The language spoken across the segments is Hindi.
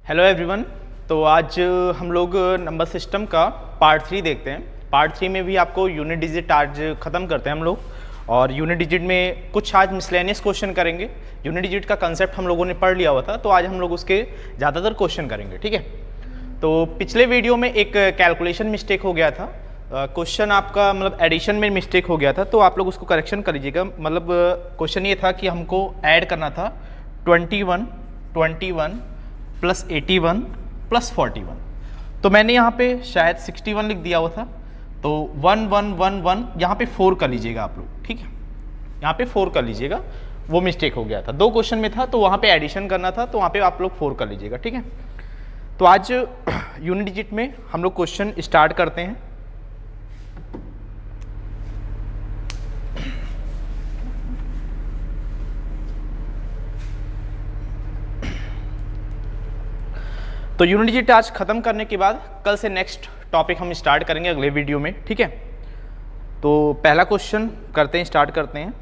Hello everyone. तो आज हम लोग नंबर सिस्टम का पार्ट 3 देखते हैं। पार्ट 3 में भी आपको यूनिट डिजिट आज ख़त्म करते हैं हम लोग, और यूनिट डिजिट में कुछ आज मिसलेनियस क्वेश्चन करेंगे। यूनिट डिजिट का कंसेप्ट हम लोगों ने पढ़ लिया हुआ था, तो आज हम लोग उसके ज़्यादातर क्वेश्चन करेंगे। ठीक है, तो पिछले वीडियो में एक कैलकुलेशन मिस्टेक हो गया था। क्वेश्चन आपका मतलब एडिशन में मिस्टेक हो गया था, तो आप लोग उसको करेक्शन कर लीजिएगा। मतलब क्वेश्चन ये था कि हमको ऐड करना था 21 प्लस 81 प्लस 41। तो मैंने यहाँ पे शायद 61 लिख दिया हुआ था, तो 1111 यहाँ पे 4 कर लीजिएगा आप लोग। ठीक है, यहाँ पे 4 कर लीजिएगा, वो मिस्टेक हो गया था। 2 क्वेश्चन में था तो वहाँ पे एडिशन करना था, तो वहाँ पे आप लोग 4 कर लीजिएगा। ठीक है, तो आज यूनिट डिजिट में हम लोग क्वेश्चन स्टार्ट करते हैं। तो यूनिट डिजिट आज खत्म करने के बाद कल से नेक्स्ट टॉपिक हम स्टार्ट करेंगे अगले वीडियो में। ठीक है, तो पहला क्वेश्चन करते हैं, स्टार्ट करते हैं।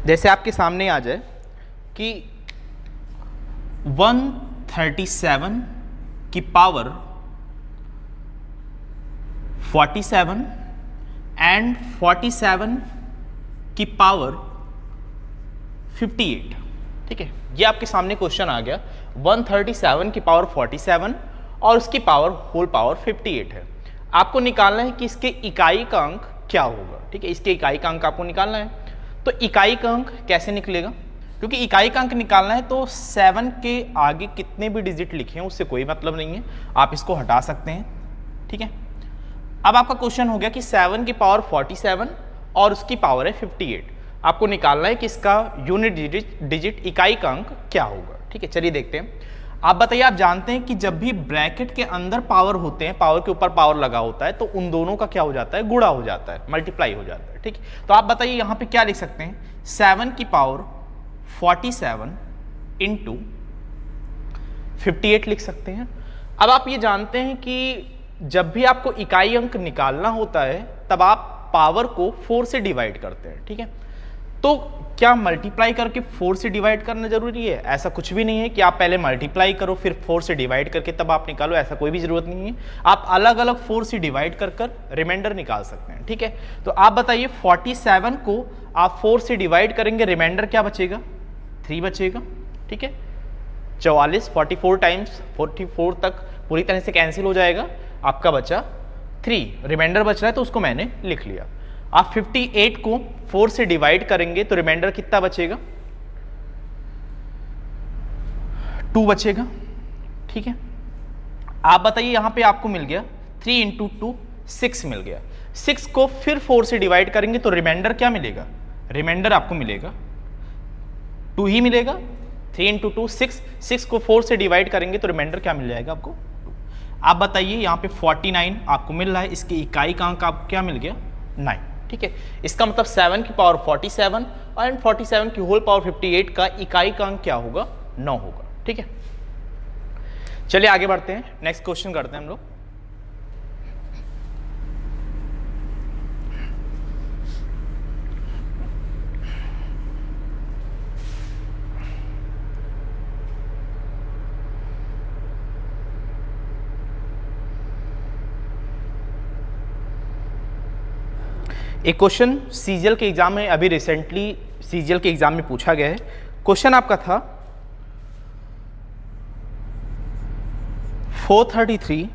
जैसे आपके सामने आ जाए कि 137 की पावर 47 एंड 47 की पावर 58। ठीक है, ये आपके सामने क्वेश्चन आ गया। 137 की पावर 47 और उसकी पावर होल पावर 58 है। आपको निकालना है कि इसके इकाई का अंक क्या होगा। ठीक है, इसके इकाई का अंक आपको निकालना है। तो इकाई का अंक कैसे निकलेगा, क्योंकि इकाई का अंक निकालना है तो 7 के आगे कितने भी डिजिट लिखे हैं उससे कोई मतलब नहीं है, आप इसको हटा सकते हैं। ठीक है, अब आपका क्वेश्चन हो गया कि 7 की पावर 47 और उसकी पावर है 58। आपको निकालना है कि इसका यूनिट डिजिट इकाई का अंक क्या होगा। ठीक है, चलिए देखते हैं। आप बताइए, आप जानते हैं कि जब भी ब्रैकेट के अंदर पावर होते हैं, पावर के ऊपर पावर लगा होता है, तो उन दोनों का क्या हो जाता है, गुणा हो जाता है, मल्टीप्लाई हो जाता है। ठीक है, तो आप बताइए यहाँ पे क्या लिख सकते हैं, 7 की पावर 47 इंटू 58 लिख सकते हैं। अब आप ये जानते हैं कि जब भी आपको इकाई अंक निकालना होता है तब आप पावर को 4 से डिवाइड करते हैं। ठीक है, तो क्या मल्टीप्लाई करके 4 से डिवाइड करना जरूरी है? ऐसा कुछ भी नहीं है कि आप पहले मल्टीप्लाई करो फिर 4 से डिवाइड करके तब आप निकालो, ऐसा कोई भी जरूरत नहीं है। आप अलग अलग 4 से डिवाइड कर रिमाइंडर निकाल सकते हैं। ठीक है, तो आप बताइए 47 को आप 4 से डिवाइड करेंगे, रिमाइंडर क्या बचेगा, 3 बचेगा। ठीक है, 44 44 टाइम्स 44 तक पूरी तरह से कैंसिल हो जाएगा, आपका बचा 3, रिमाइंडर बच रहा है तो उसको मैंने लिख लिया। आप 58 को 4 से डिवाइड करेंगे तो रिमाइंडर कितना बचेगा, 2 बचेगा। ठीक है, आप बताइए यहाँ पे आपको मिल गया 3 इंटू 2 6 मिल गया। 6 को फिर 4 से डिवाइड करेंगे तो रिमाइंडर क्या मिलेगा, रिमाइंडर आपको मिलेगा 2 ही मिलेगा। 3 इंटू 2 6 को 4 से डिवाइड करेंगे तो रिमाइंडर क्या मिल जाएगा आपको। आप बताइए यहाँ पे 49 आपको मिल रहा है, इसकी इकाई का अंक आपको क्या मिल गया, 9। ठीक है, इसका मतलब 7 की पावर 47 और 47 की होल पावर 58 का इकाई का अंक क्या होगा, 9 होगा। ठीक है, चलिए आगे बढ़ते हैं, नेक्स्ट क्वेश्चन करते हैं हम लोग। एक क्वेश्चन सीजीएल के एग्जाम में अभी रिसेंटली सीजीएल के एग्जाम में पूछा गया है। क्वेश्चन आपका था 433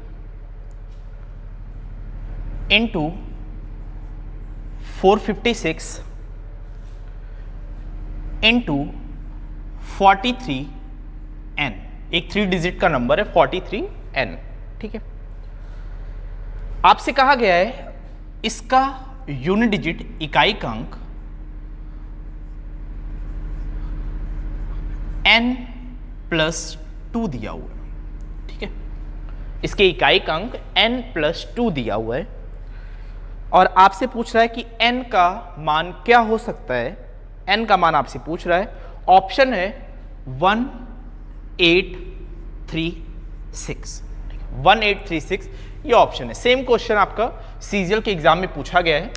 इंटू 456 इंटू 43n। एक 3 डिजिट का नंबर है 43n। ठीक है, आपसे कहा गया है इसका यूनिट डिजिट इकाई का अंक n+2 दिया हुआ है। ठीक है, इसके इकाई का अंक n+2 दिया हुआ है और आपसे पूछ रहा है कि n का मान क्या हो सकता है। n का मान आपसे पूछ रहा है, ऑप्शन है 1 8 3 6। 1836 ये ऑप्शन है। सेम क्वेश्चन आपका सीजीएल के एग्जाम में पूछा गया है।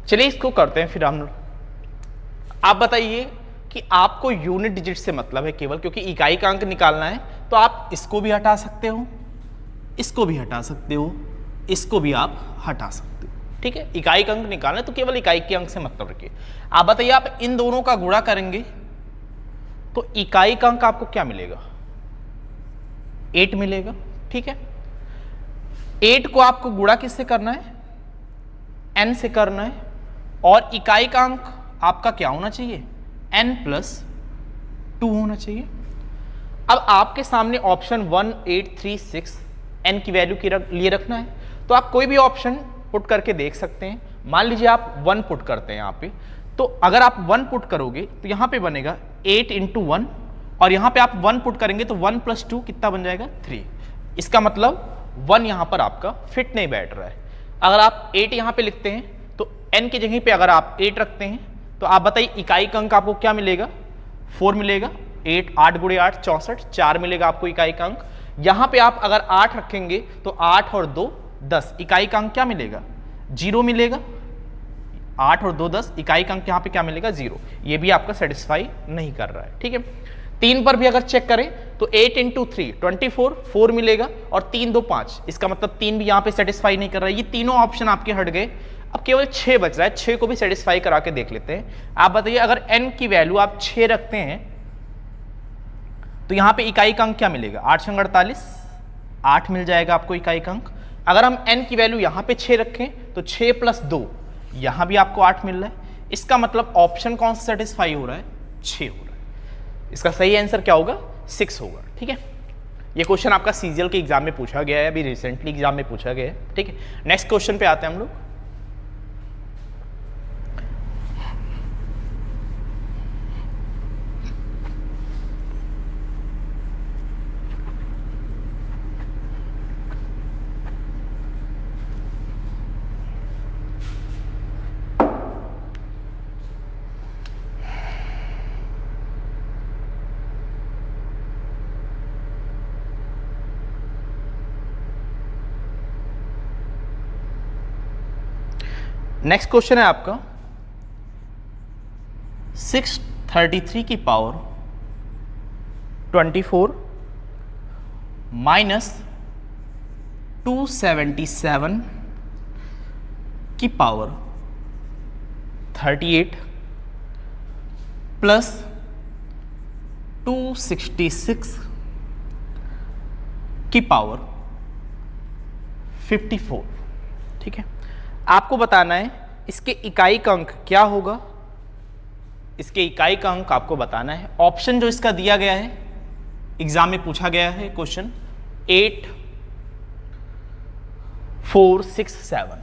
चलिए इसको करते हैं फिर हम। आप बताइए कि आपको यूनिट डिजिट से मतलब है केवल, क्योंकि इकाई का अंक निकालना है, तो आप इसको भी हटा सकते हो, इसको भी हटा सकते हो, इसको भी आप हटा सकते हो, ठीक है। इकाई का अंक निकालना है तो केवल इकाई के अंक से मतलब रखिए। आप बताइए आप इन दोनों का गुणा करेंगे तो इकाई का अंक आपको क्या मिलेगा? 8 मिलेगा, ठीक है। 8 को आपको गुणा किससे करना है? n से करना है, और इकाई का अंक आपका क्या होना चाहिए? n+2 होना चाहिए। अब आपके सामने ऑप्शन 1836 n की वैल्यू के लिए रखना है, तो आप कोई भी ऑप्शन पुट करके देख सकते हैं। मान लीजिए आप 1 पुट करते हैं यहाँ पे, तो अगर आप 1 पुट करोगे तो यहाँ पे बनेगा 8 × 1, और यहाँ पे आप 1 पुट करेंगे तो 1+2 कितना बन जाएगा? 3। इसका मतलब 1 यहाँ पर आपका फिट नहीं बैठ रहा है। अगर आप 8 यहाँ पे लिखते हैं तो n की जगह पे अगर आप 8 रखते हैं तो आप बताइए इकाई का अंक आपको क्या मिलेगा? 4 मिलेगा। 8 × 8 64, 4 मिलेगा आपको इकाई का अंक। यहाँ पे आप अगर 8 रखेंगे तो 8 और 2 10, इकाई का अंक क्या मिलेगा? 0 मिलेगा। 8 और 2 10, इकाई का अंक यहाँ पे क्या मिलेगा? 0। ये भी आपका सेटिस्फाई नहीं कर रहा है, ठीक है। 3 पर भी अगर चेक करें तो 8 × 3 24, 4 मिलेगा, और 3 2 5, इसका मतलब 3 भी यहाँ पे सेटिस्फाई नहीं कर रहा है। ये तीनों ऑप्शन आपके हट गए। अब केवल 6 बच रहा है, 6 को भी सेटिस्फाई करा के देख लेते हैं। आप बताइए अगर n की वैल्यू आप 6 रखते हैं तो यहाँ पे इकाई का अंक क्या मिलेगा? 8 × 48, 8 मिल जाएगा आपको इकाई का अंक। अगर हम n की वैल्यू यहाँ पे 6 रखें तो 6 + 2, यहाँ भी आपको 8 मिल रहा है। इसका मतलब ऑप्शन कौन सा सेटिस्फाई हो रहा है? 6 हो रहा है। इसका सही आंसर क्या होगा? 6 होगा, ठीक है। ये क्वेश्चन आपका सीजीएल के एग्जाम में पूछा गया है, अभी रिसेंटली एग्जाम में पूछा गया है, ठीक है। नेक्स्ट क्वेश्चन पे आते हैं हम लोग। नेक्स्ट क्वेश्चन है आपका 633 की पावर 24 माइनस 277 की पावर 38 प्लस 266 की पावर 54, ठीक है। आपको बताना है इसके इकाई का अंक क्या होगा। इसके इकाई का अंक आपको बताना है। ऑप्शन जो इसका दिया गया है, एग्जाम में पूछा गया है क्वेश्चन 8 4 6 7,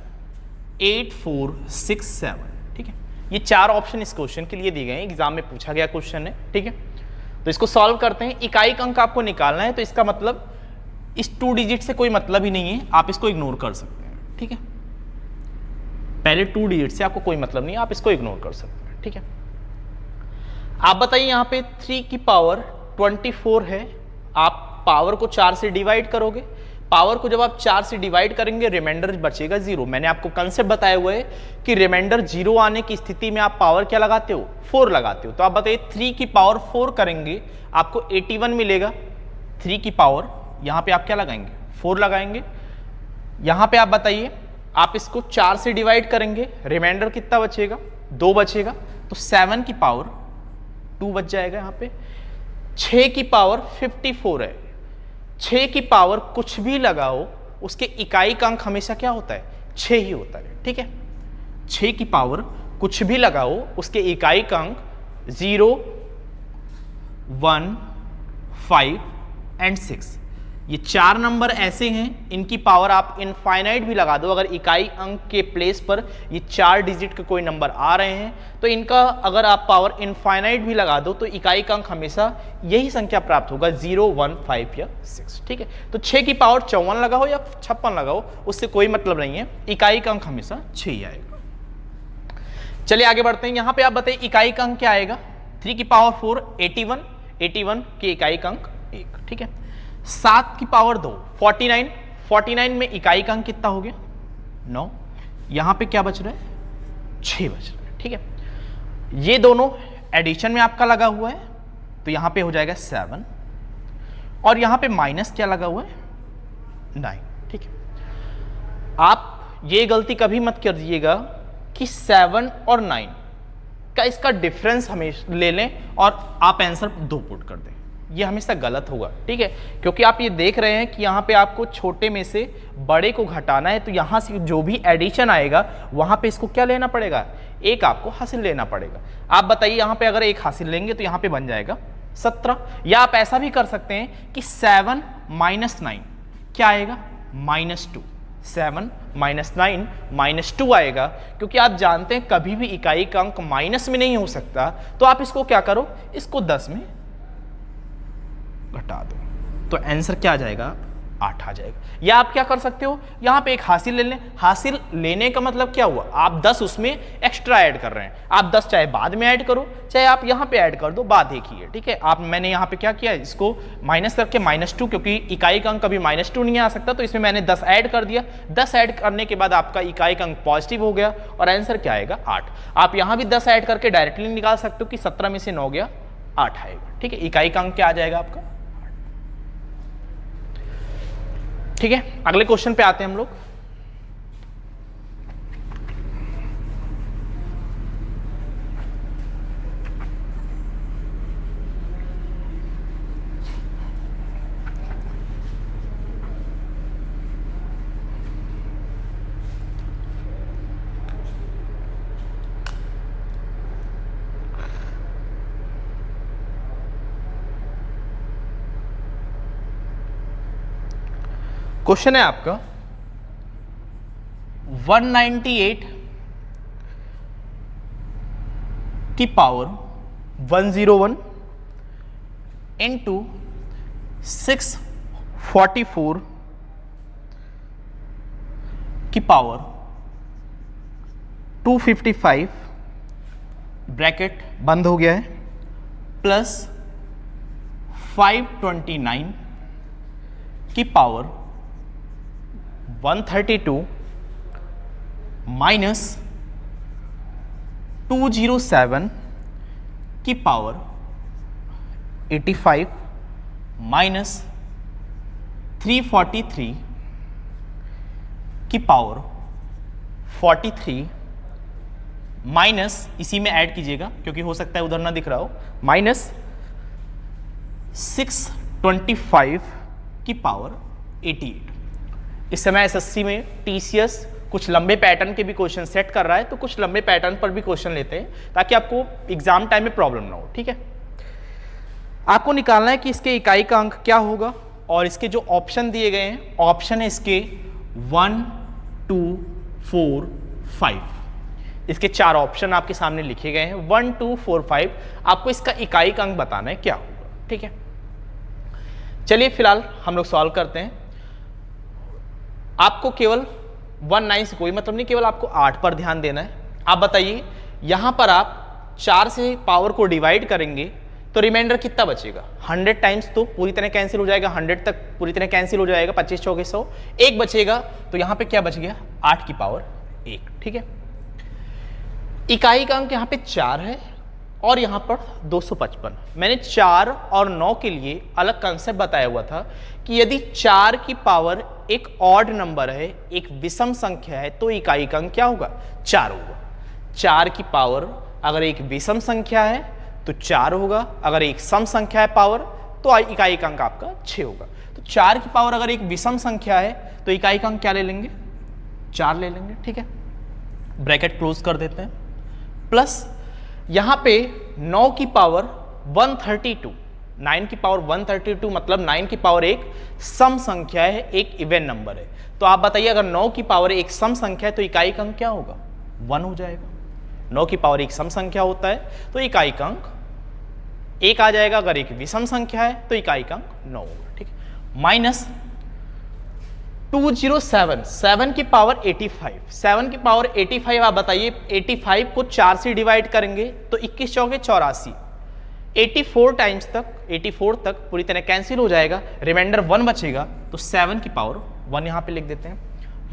8 4 6 7, ठीक है। ये 4 ऑप्शन इस क्वेश्चन के लिए दिए गए हैं, एग्जाम में पूछा गया क्वेश्चन है, ठीक है। तो इसको सॉल्व करते हैं। इकाई का अंक आपको निकालना है, तो इसका मतलब इस 2 डिजिट से कोई मतलब ही नहीं है, आप इसको इग्नोर कर सकते हैं, ठीक है। पहले 2 डिजिट से आपको कोई मतलब नहीं है, आप इसको इग्नोर कर सकते हैं, ठीक है। आप बताइए यहाँ पे 3 की पावर 24 है, आप पावर को 4 से डिवाइड करोगे। पावर को जब आप 4 से डिवाइड करेंगे रिमाइंडर बचेगा 0। मैंने आपको कंसेप्ट बताया हुआ है कि रिमाइंडर 0 आने की स्थिति में आप पावर क्या लगाते हो? 4 लगाते हो। तो आप बताइए 3 की पावर 4 करेंगे आपको 81 मिलेगा। 3 की पावर यहाँ पे आप क्या लगाएंगे? 4 लगाएंगे। यहाँ पे आप बताइए आप इसको 4 से डिवाइड करेंगे, रिमाइंडर कितना बचेगा? 2 बचेगा। तो 7 की पावर 2 बच जाएगा यहाँ पे। 6 की पावर 54 है। 6 की पावर कुछ भी लगाओ उसके इकाई का अंक हमेशा क्या होता है? 6 ही होता है, ठीक है। 6 की पावर कुछ भी लगाओ उसके इकाई का अंक 0 1 5 एंड 6। ये 4 नंबर ऐसे हैं, इनकी पावर आप इनफाइनाइट भी लगा दो। अगर इकाई अंक के प्लेस पर ये 4 डिजिट के कोई नंबर आ रहे हैं तो इनका अगर आप पावर इनफाइनाइट भी लगा दो तो इकाई का अंक हमेशा यही संख्या प्राप्त होगा, 0 1 5 या 6, ठीक है। तो 6 की पावर 54 लगाओ या 56 लगाओ, उससे कोई मतलब नहीं है, इकाई का अंक हमेशा 6 ही आएगा। चलिए आगे बढ़ते हैं। यहाँ पे आप बताइए इकाई का अंक क्या आएगा? 3 की पावर 4 81, 81 की इकाई का अंक 1, ठीक है। 7 की पावर 2 49, 49 में इकाई का अंक कितना हो गया 9, यहां पे क्या बच रहा है 6 बच रहा है। ठीक है, ये दोनों एडिशन में आपका लगा हुआ है तो यहां पे हो जाएगा 7 और यहां पे माइनस क्या लगा हुआ है 9। ठीक है, आप ये गलती कभी मत कर दीजिएगा कि 7 और 9 का इसका डिफरेंस हमेशा ले लें और आप आंसर 2 पुट कर दें, ये हमेशा गलत होगा। ठीक है, क्योंकि आप ये देख रहे हैं कि यहाँ पे आपको छोटे में से बड़े को घटाना है तो यहाँ से जो भी एडिशन आएगा वहाँ पे इसको क्या लेना पड़ेगा, एक आपको हासिल लेना पड़ेगा। आप बताइए यहाँ पे अगर एक हासिल लेंगे तो यहाँ पे बन जाएगा 17, या आप ऐसा भी कर सकते हैं कि 7 माइनस 9 क्या आएगा -2, 7 माइनस 9 -2 आएगा, क्योंकि आप जानते हैं कभी भी इकाई का अंक माइनस में नहीं हो सकता। तो आप इसको क्या करो, इसको 10 में घटा दो तो आंसर क्या आ जाएगा 8 आ जाएगा। या आप क्या कर सकते हो, यहां पे एक हासिल ले लें। हासिल लेने का मतलब क्या हुआ, आप 10 उसमें एक्स्ट्रा ऐड कर रहे हैं। आप 10 चाहे बाद में ऐड करो चाहे आप यहां पे ऐड कर दो, बात एक ही है। ठीक है, आप मैंने यहां पे क्या किया, इसको माइनस करके -2, क्योंकि इकाई का अंक कभी -2 नहीं आ सकता तो इसमें मैंने 10 ऐड कर दिया। 10 ऐड करने के बाद आपका इकाई का अंक पॉजिटिव हो गया और आंसर क्या आएगा 8। आप यहां भी 10 ऐड करके डायरेक्टली निकाल सकते हो कि 17 में से 9 गया 8 आएगा। ठीक है, इकाई का अंक क्या आ जाएगा आपका। ठीक है, अगले क्वेश्चन पे आते हैं हम लोग। क्वेश्चन है आपका 198 की पावर 101 इंटू 644 की पावर 255 ब्रैकेट बंद हो गया है प्लस 529 की पावर 132 माइनस 207 की पावर 85 माइनस 343 की पावर 43 माइनस, इसी में ऐड कीजिएगा क्योंकि हो सकता है उधर ना दिख रहा हो, माइनस 625 की पावर 88। इस समय एसएससी में टीसीएस कुछ लंबे पैटर्न के भी क्वेश्चन सेट कर रहा है, तो कुछ लंबे पैटर्न पर भी क्वेश्चन लेते हैं ताकि आपको एग्जाम टाइम में प्रॉब्लम ना हो। ठीक है, आपको निकालना है कि इसके इकाई का अंक क्या होगा और इसके जो ऑप्शन दिए गए हैं, ऑप्शन है इसके 1 2 4 5। इसके 4 ऑप्शन आपके सामने लिखे गए हैं 1 2 4 5। आपको इसका इकाई का अंक बताना है क्या होगा। ठीक है, चलिए फिलहाल हम लोग सॉल्व करते हैं। आपको केवल 19 से कोई मतलब नहीं, केवल आपको 8 पर ध्यान देना है। आप बताइए यहां पर आप 4 से पावर को डिवाइड करेंगे तो रिमाइंडर कितना बचेगा, 100 टाइम्स तो पूरी तरह कैंसिल हो जाएगा, 100 तक पूरी तरह कैंसिल हो जाएगा, 25 चौके 100, एक बचेगा तो यहां पे क्या बच गया 8 की पावर 1। ठीक है, इकाई का अंक यहां पे 4 है और यहां पर 255। मैंने 4 और 9 के लिए अलग कंसेप्ट बताया हुआ था कि यदि 4 की पावर एक ऑड नंबर है, एक विषम संख्या है, तो इकाई का अंक क्या होगा 4 होगा। 4 की पावर अगर एक विषम संख्या है तो 4 होगा, अगर एक सम संख्या है पावर तो इकाई का अंक आपका 6 होगा। तो 4 की पावर अगर एक विषम संख्या है तो इकाई का अंक क्या ले लेंगे 4 ले लेंगे। ठीक है, ब्रैकेट क्लोज कर देते हैं, प्लस यहां पे 9 की पावर 132, 9 की पावर 132 मतलब 9 की पावर एक सम संख्या है, एक इवन नंबर है। तो आप बताइए अगर 9 की पावर एक सम संख्या है तो इकाई का अंक क्या होगा 1 हो जाएगा। 9 की पावर एक सम संख्या होता है तो इकाई का अंक 1 आ जाएगा, अगर एक विषम संख्या है तो इकाई का अंक 9 होगा। ठीक है, माइनस 207, 7 की पावर 85, 7 की पावर 85। आप बताइए 85 को 4 से डिवाइड करेंगे तो 21 चौके 84, 84 टाइम्स तक 84 तक पूरी तरह कैंसिल हो जाएगा, रिमाइंडर 1 बचेगा, तो 7 की पावर 1 यहाँ पे लिख देते हैं,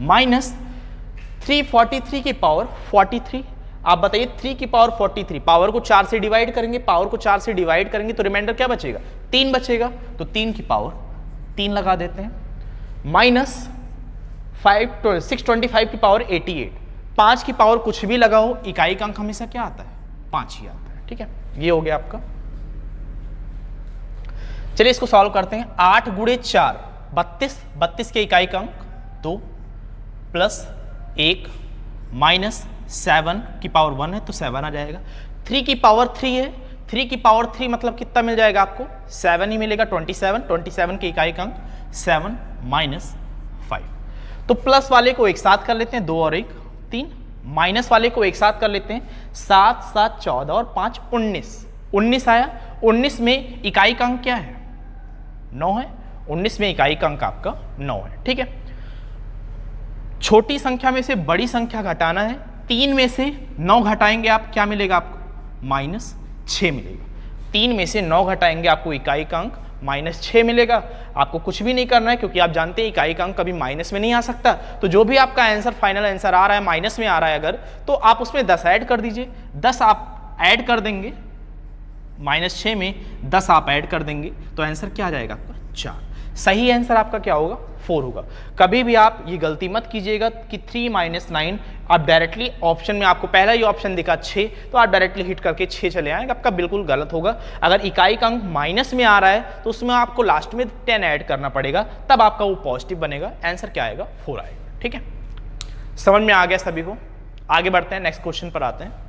माइनस 343 की पावर 43। आप बताइए 3 की पावर 43, पावर को 4 से डिवाइड करेंगे, पावर को 4 से डिवाइड करेंगे तो रिमाइंडर क्या बचेगा, 3 बचेगा, तो 3 की पावर 3 लगा देते हैं, माइनस 625 की पावर 88। 5 की पावर कुछ भी लगाओ, इकाई का अंक हमेशा क्या आता है, 5 ही आता है। ठीक है, ये हो गया आपका। चलिए इसको सॉल्व करते हैं। 8 गुणे 4 32, 32 के इकाई का अंक 2 प्लस 1 माइनस 7 की पावर 1 है तो 7 आ जाएगा। 3 की पावर 3 है, 3 की पावर 3 मतलब कितना मिल जाएगा आपको, 7 ही मिलेगा, 27, 27 के इकाई का अंक 7 माइनस 5। तो प्लस वाले को एक साथ कर लेते हैं, 2 और 1 3, माइनस वाले को एक साथ कर लेते हैं, 7 7 14 और 5 19, 19 आया। 19 में इकाई का अंक क्या है, 9 है, 19 में इकाई का अंक आपका 9 है। ठीक है, छोटी संख्या में से बड़ी संख्या घटाना है, 3 में से 9 घटाएंगे आप, क्या मिलेगा आपको, माइनस 6 मिलेगा। 3 में से 9 घटाएंगे आपको इकाई का अंक माइनस 6 मिलेगा। आपको कुछ भी नहीं करना है क्योंकि आप जानते हैं इकाई का अंक कभी माइनस में नहीं आ सकता, तो जो भी आपका आंसर फाइनल आंसर आ रहा है माइनस में आ रहा है अगर, तो आप उसमें 10 ऐड कर दीजिए। 10 आप ऐड कर देंगे, माइनस 6 में 10 आप ऐड कर देंगे तो आंसर क्या आ जाएगा आपका, 4। सही आंसर आपका क्या होगा, 4 होगा। कभी भी आप ये गलती मत कीजिएगा कि 3 माइनस 9 आप डायरेक्टली ऑप्शन में, आपको पहला ही ऑप्शन दिखा 6 तो आप डायरेक्टली हिट करके 6 चले आएंगे, आपका बिल्कुल गलत होगा। अगर इकाई का अंक माइनस में आ रहा है तो उसमें आपको लास्ट में 10 ऐड करना पड़ेगा, तब आपका वो पॉजिटिव बनेगा, आंसर क्या आएगा, 4 आएगा। ठीक है, समझ में आ गया सभी को। आगे बढ़ते हैं, नेक्स्ट क्वेश्चन पर आते हैं।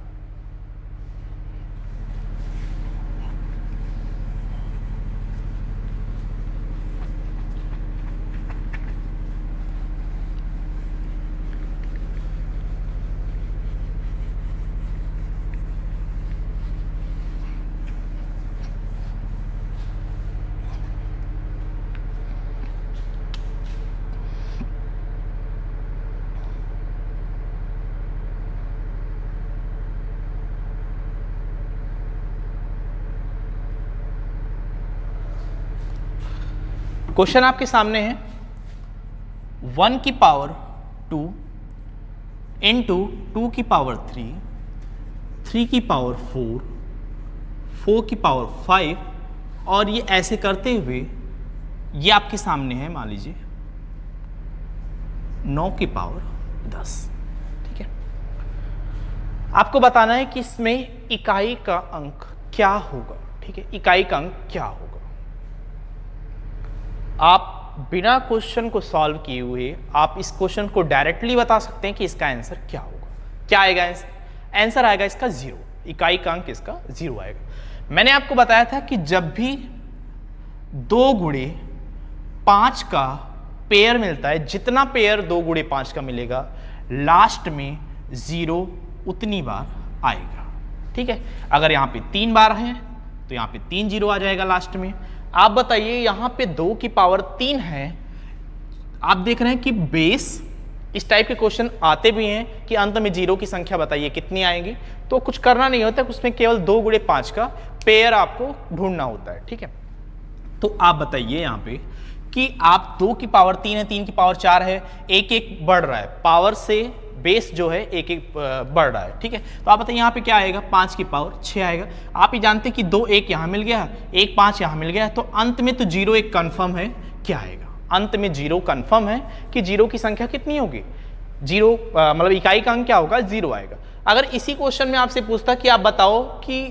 क्वेश्चन आपके सामने है, 1 की पावर 2 इंटू 2 की पावर 3, 3 की पावर 4, 4 की पावर 5, और ये ऐसे करते हुए ये आपके सामने है, मान लीजिए 9 की पावर 10। ठीक है, आपको बताना है कि इसमें इकाई का अंक क्या होगा। ठीक है, इकाई का अंक क्या होगा। आप बिना क्वेश्चन को सॉल्व किए हुए आप इस क्वेश्चन को डायरेक्टली बता सकते हैं कि इसका आंसर क्या होगा। क्या आएगा आंसर, आंसर आएगा इसका 0, इकाई का अंक इसका 0 आएगा। मैंने आपको बताया था कि जब भी 2 गुणे 5 का पेयर मिलता है, जितना पेयर 2 गुणे 5 का मिलेगा लास्ट में 0 उतनी बार आएगा। ठीक है, अगर यहाँ पे 3 बार है तो यहाँ पे 3 0 आ जाएगा लास्ट में। आप बताइए यहाँ पे 2 की पावर 3 है, आप देख रहे हैं कि बेस इस टाइप के क्वेश्चन आते भी हैं कि अंत में 0 की संख्या बताइए कितनी आएगी, तो कुछ करना नहीं होता, उसमें केवल 2 गुणे 5 का पेयर आपको ढूंढना होता है। ठीक है, तो आप बताइए यहाँ पे कि आप 2 की पावर 3 है, 3 की पावर 4 है, एक एक बढ़ रहा है, पावर से बेस जो है एक एक बढ़ रहा है। ठीक है, तो आप बताइए यहाँ पे क्या आएगा, 5 की पावर 6 आएगा। आप ही जानते हैं कि 2 1 यहाँ मिल गया, 1 5 यहाँ मिल गया, तो अंत में तो 0 एक कन्फर्म है, क्या आएगा, अंत में 0 कन्फर्म है कि 0 की संख्या कितनी होगी, 0 मतलब इकाई का अंक क्या होगा, 0 आएगा। अगर इसी क्वेश्चन में आपसे पूछता कि आप बताओ कि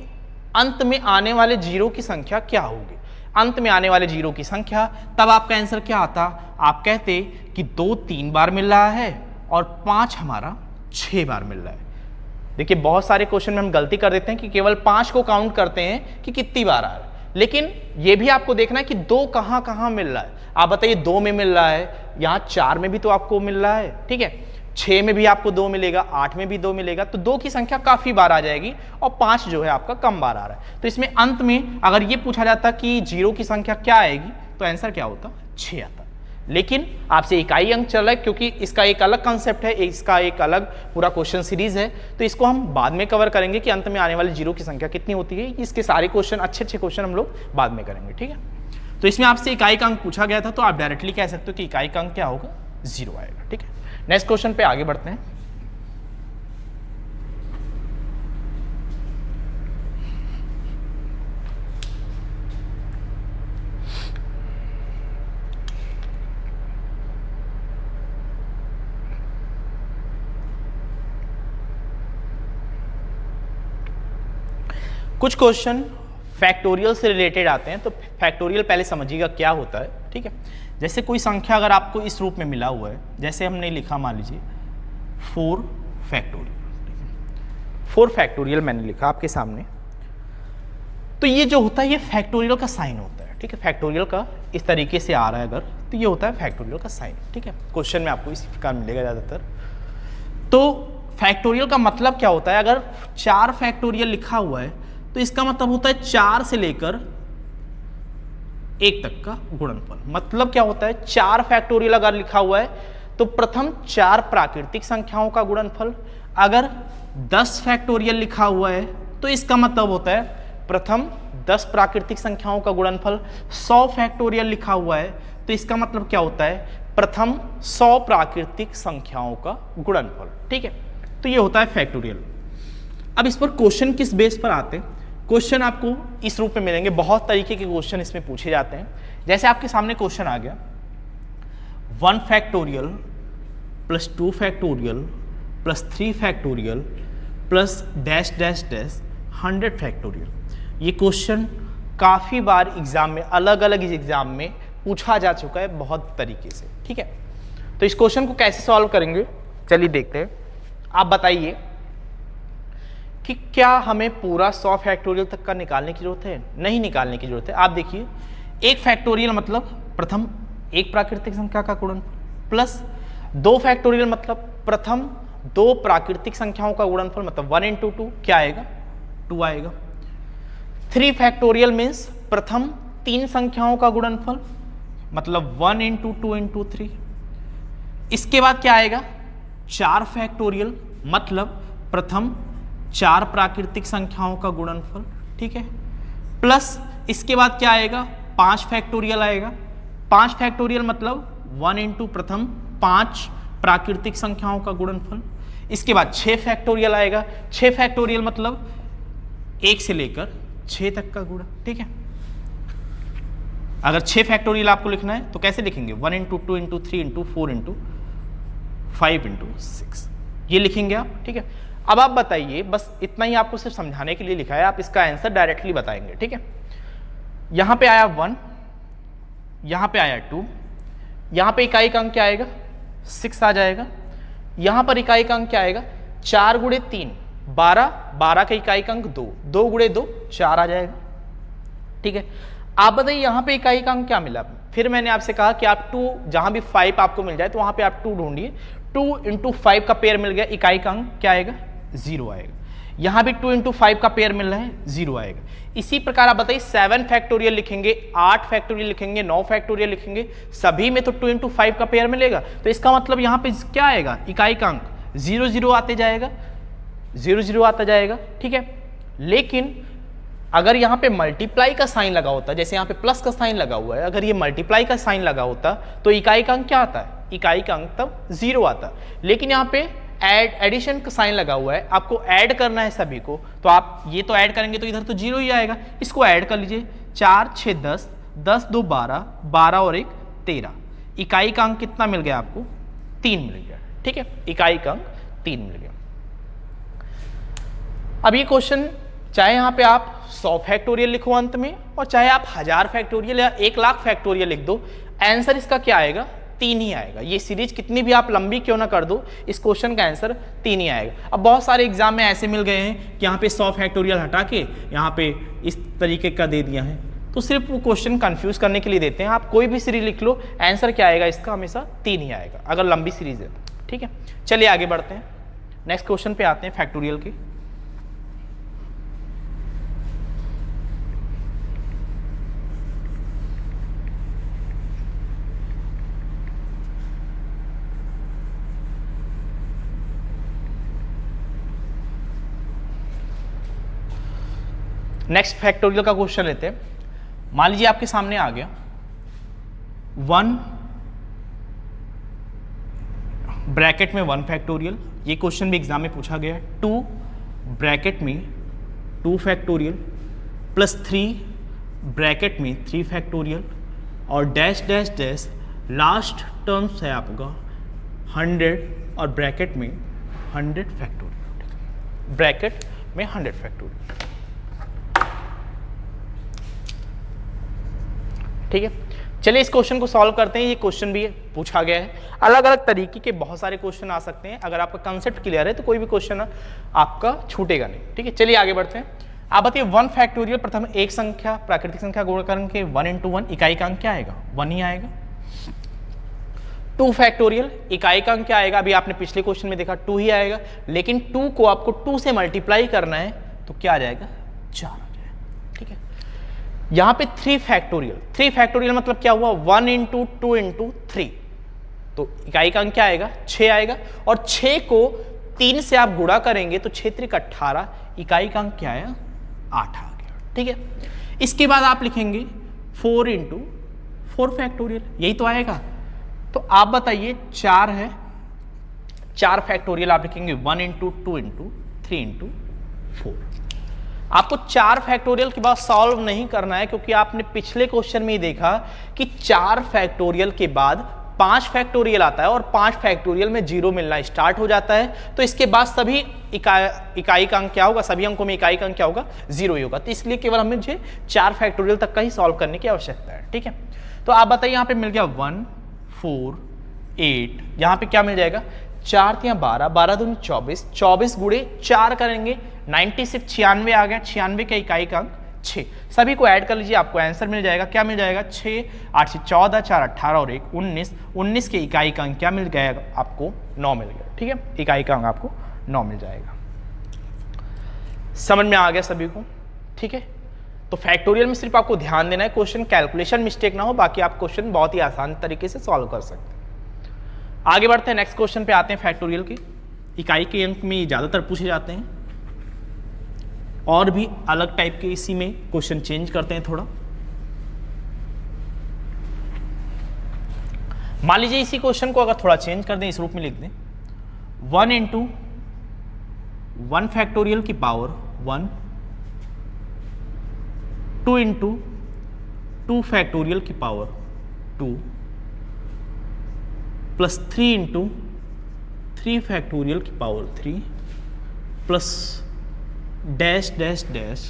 अंत में आने वाले 0 की संख्या क्या होगी, अंत में आने वाले 0 की संख्या, तब आपका आंसर क्या आता, आप कहते कि 2 3 बार मिल रहा है और 5 हमारा 6 बार मिल रहा है। देखिए बहुत सारे क्वेश्चन में हम गलती कर देते हैं कि केवल 5 को काउंट करते हैं कि कितनी बार आ रहा है, लेकिन ये भी आपको देखना है कि 2 कहाँ कहाँ मिल रहा है। आप बताइए 2 में मिल रहा है, यहाँ 4 में भी तो आपको मिल रहा है, ठीक है, 6 में भी आपको 2 मिलेगा, 8 में भी 2 मिलेगा, तो 2 की संख्या काफी बार आ जाएगी और 5 जो है आपका कम बार आ रहा है। तो इसमें अंत में अगर ये पूछा जाता कि 0 की संख्या क्या आएगी तो आंसर क्या होता, 6 आता। लेकिन आपसे इकाई अंक चल रहा है क्योंकि इसका एक अलग कंसेप्ट है, इसका एक अलग पूरा क्वेश्चन सीरीज है, तो इसको हम बाद में कवर करेंगे कि अंत में आने वाली जीरो की संख्या कितनी होती है। इसके सारे क्वेश्चन, अच्छे अच्छे क्वेश्चन हम लोग बाद में करेंगे, ठीक है। तो इसमें आपसे इकाई का अंक पूछा गया था, तो आप डायरेक्टली कह सकते हो कि इकाई का अंक क्या होगा, 0 आएगा, ठीक है। नेक्स्ट क्वेश्चन पे आगे बढ़ते हैं। कुछ क्वेश्चन फैक्टोरियल से रिलेटेड आते हैं, तो फैक्टोरियल पहले समझिएगा क्या होता है, ठीक है। जैसे कोई संख्या अगर आपको इस रूप में मिला हुआ है, जैसे हमने लिखा मान लीजिए 4 फैक्टोरियल, 4 फैक्टोरियल मैंने लिखा आपके सामने, तो ये जो होता है ये फैक्टोरियल का साइन होता है, ठीक है। फैक्टोरियल का इस तरीके से आ रहा है अगर, तो ये होता है फैक्टोरियल का साइन, ठीक है। क्वेश्चन में आपको इसी प्रकार मिलेगा ज़्यादातर। तो फैक्टोरियल का मतलब क्या होता है, अगर 4 फैक्टोरियल लिखा हुआ है तो इसका मतलब होता है 4 से लेकर 1 तक का गुणनफल। मतलब क्या होता है, 4 फैक्टोरियल अगर लिखा हुआ है तो प्रथम 4 प्राकृतिक संख्याओं का गुणनफल। अगर 10 फैक्टोरियल लिखा हुआ है तो इसका मतलब होता है प्रथम 10 प्राकृतिक संख्याओं का गुणनफल। 100 फैक्टोरियल लिखा हुआ है तो इसका मतलब क्या होता है, प्रथम 100 प्राकृतिक संख्याओं का गुणनफल, ठीक है। तो ये होता है फैक्टोरियल। अब इस पर क्वेश्चन किस बेस पर आते हैं, क्वेश्चन आपको इस रूप में मिलेंगे, बहुत तरीके के क्वेश्चन इसमें पूछे जाते हैं। जैसे आपके सामने क्वेश्चन आ गया 1 factorial plus 2 factorial plus 3 factorial plus dash dash dash 100 factorial. ये क्वेश्चन काफ़ी बार एग्जाम में, अलग अलग एग्जाम में पूछा जा चुका है बहुत तरीके से, ठीक है। तो इस क्वेश्चन को कैसे सॉल्व करेंगे, चलिए देखते हैं। आप बताइए कि क्या हमें पूरा 100 फैक्टोरियल तक का निकालने की जरूरत है, नहीं निकालने की जरूरत है। आप देखिए 1 फैक्टोरियल मतलब प्रथम 1 प्राकृतिक संख्या का गुणनफल, प्लस 2 फैक्टोरियल मतलब प्रथम 2 प्राकृतिक संख्याओं का गुणनफल, मतलब 1 × 2 क्या आएगा, 2 आएगा। 3 फैक्टोरियल मीन्स प्रथम 3 संख्याओं का गुणनफल, मतलब 1 × 2 × 3। इसके बाद क्या आएगा, 4 फैक्टोरियल मतलब प्रथम 4 प्राकृतिक संख्याओं का गुणनफल, ठीक है। प्लस इसके बाद क्या आएगा, 5 फैक्टोरियल आएगा। 5 फैक्टोरियल मतलब 1 × प्रथम 5 प्राकृतिक संख्याओं का गुणनफल। इसके बाद 6 फैक्टोरियल आएगा। 6 फैक्टोरियल मतलब 1 से लेकर 6 तक का गुणा, ठीक है। अगर 6 फैक्टोरियल आपको लिखना है तो कैसे लिखेंगे, 1 × 2 × 3 × 4 × 5 × 6, ये लिखेंगे आप, ठीक है। अब आप बताइए, बस इतना ही आपको सिर्फ समझाने के लिए लिखा है, आप इसका आंसर डायरेक्टली बताएंगे, ठीक है। यहां पे आया 1, यहां पे आया 2, यहां पे इकाई का अंक क्या आएगा, 6 आ जाएगा। यहां पर इकाई का अंक क्या आएगा, 4 × 3 12, 12 का इकाई का अंक 2, 2 × 2 4 आ जाएगा, ठीक है। आप बताइए यहां पे इकाई का अंक क्या मिला। फिर मैंने आपसे कहा कि आप 2, जहां भी 5 आपको मिल जाए तो वहां पे आप 2 ढूंढिए। 2 × 5 का पेयर मिल गया, इकाई का अंक क्या आएगा, 0 आएगा। यहां भी 2 × 5 का पेयर मिल रहा है, 0 आएगा। इसी प्रकार आप बताइए 7 फैक्टोरियल लिखेंगे, 8 फैक्टोरियल लिखेंगे, 9 फैक्टोरियल लिखेंगे, सभी में तो 2 × 5 का पेयर मिलेगा। तो इसका मतलब यहां पे क्या आएगा, इकाई का अंक 0 0 आते जाएगा, 0 0 आता जाएगा, ठीक है। लेकिन अगर यहाँ पे मल्टीप्लाई का साइन लगा होता, जैसे यहाँ पे प्लस का साइन लगा हुआ है, अगर ये मल्टीप्लाई का साइन लगा होता तो इकाई का अंक क्या आता है, इकाई का अंक तब 0 आता। लेकिन यहाँ पे एडिशन का साइन लगा हुआ है, आपको ऐड करना है सभी को, तो आप ये तो ऐड करेंगे तो इधर तो 0 ही आएगा। इसको ऐड कर लीजिए, 4 6 10, 10 2 12, 12 और 1 13। इकाई का अंक कितना मिल गया आपको, 3 मिल गया, ठीक है। इकाई का अंक 3 मिल गया। अब ये क्वेश्चन चाहे यहाँ पे आप 100 फैक्टोरियल लिखो अंत में, और चाहे आप 1000 फैक्टोरियल या 1 लाख फैक्टोरियल लिख दो, आंसर इसका क्या आएगा, 3 ही आएगा। ये सीरीज कितनी भी आप लंबी क्यों ना कर दो, इस क्वेश्चन का आंसर 3 ही आएगा। अब बहुत सारे एग्जाम में ऐसे मिल गए हैं कि यहाँ पे 100 फैक्टोरियल हटा के यहाँ पे इस तरीके का दे दिया है, तो सिर्फ वो क्वेश्चन कंफ्यूज करने के लिए देते हैं। आप कोई भी सीरीज लिख लो, आंसर क्या आएगा इसका, हमेशा 3 ही आएगा अगर लंबी सीरीज है, ठीक है। चलिए आगे बढ़ते हैं, नेक्स्ट क्वेश्चन पे आते हैं फैक्टोरियल के। नेक्स्ट फैक्टोरियल का क्वेश्चन लेते हैं। मान लीजिए आपके सामने आ गया 1 ब्रैकेट में 1 फैक्टोरियल, ये क्वेश्चन भी एग्जाम में पूछा गया है। 2 ब्रैकेट में 2 फैक्टोरियल प्लस 3 ब्रैकेट में 3 फैक्टोरियल और dash dash dash last terms है आपका 100 और ब्रैकेट में 100 फैक्टोरियल, ब्रैकेट में 100 फैक्टोरियल। ठीक है, चलिए इस क्वेश्चन को सॉल्व करते हैं। ये क्वेश्चन भी पूछा गया है, अलग अलग तरीके के बहुत सारे क्वेश्चन आ सकते हैं। अगर आपका कंसेप्ट क्लियर है तो कोई भी क्वेश्चन आपका छूटेगा नहीं। ठीक है, चलिए आगे बढ़ते हैं। आप बताइए 1 फैक्टोरियल, प्रथम एक संख्या प्राकृतिक संख्या गुणा करके 1 × 1 इकाई का अंक क्या आएगा? 1 ही आएगा। 2 फैक्टोरियल इकाई का अंक क्या आएगा? अभी आपने पिछले क्वेश्चन में देखा 2 ही आएगा, लेकिन 2 को आपको 2 से मल्टीप्लाई करना है तो क्या आ जाएगा? 4 आ जाएगा। ठीक है, यहां पे 3 फैक्टोरियल, 3 फैक्टोरियल मतलब क्या हुआ? 1 × 2 × 3, तो इकाई का अंक क्या आएगा? 6 आएगा। और 6 को 3 से आप गुणा करेंगे तो 6 × 3 = 18, इकाई का अंक क्या आया? 8 आ गया। ठीक है, इसके बाद आप लिखेंगे 4 × 4 फैक्टोरियल, यही तो आएगा। तो आप बताइए 4 है, 4 फैक्टोरियल आप लिखेंगे 1 × 2 × 3 × 4। आपको 4 फैक्टोरियल के बाद सॉल्व नहीं करना है, क्योंकि आपने पिछले क्वेश्चन में ही देखा कि 4 फैक्टोरियल के बाद 5 फैक्टोरियल आता है और 5 फैक्टोरियल में 0 मिलना स्टार्ट हो जाता है। तो इसके बाद सभी इकाई का अंक क्या होगा? सभी अंकों में इकाई का अंक क्या होगा? 0 ही होगा। तो इसलिए केवल हमें मुझे 4 फैक्टोरियल तक का ही सॉल्व करने की आवश्यकता है। ठीक है, तो आप बताइए यहाँ पे मिल गया 1 4 8, यहाँ पे क्या मिल जाएगा? 4 × 12, 12 दूनी 24, 24 गुणे 4 करेंगे 96, 96 आ गया। 96 का इकाई का अंक 6, सभी को ऐड कर लीजिए, आपको आंसर मिल जाएगा। क्या मिल जाएगा? 6 8 से 14, 4 18 और 1 19, 19 के इकाई का अंक क्या मिल गया? आपको 9 मिल गया। ठीक है, इकाई का अंक आपको 9 मिल जाएगा। समझ में आ गया सभी को? ठीक है, तो फैक्टोरियल में सिर्फ आपको ध्यान देना है, क्वेश्चन कैलकुलेशन मिस्टेक ना हो, बाकी आप क्वेश्चन बहुत ही आसान तरीके से सॉल्व कर सकते हैं। आगे बढ़ते हैं, नेक्स्ट क्वेश्चन पे आते हैं। फैक्टोरियल के इकाई के अंक में ज्यादातर पूछे जाते हैं, और भी अलग टाइप के इसी में क्वेश्चन चेंज करते हैं थोड़ा। मान लीजिए इसी क्वेश्चन को अगर थोड़ा चेंज कर दें, इस रूप में लिख दें 1 × 1 फैक्टोरियल की पावर 1, 2 × 2 फैक्टोरियल की पावर 2 प्लस 3 × 3 फैक्टोरियल की power 3 plus dash dash dash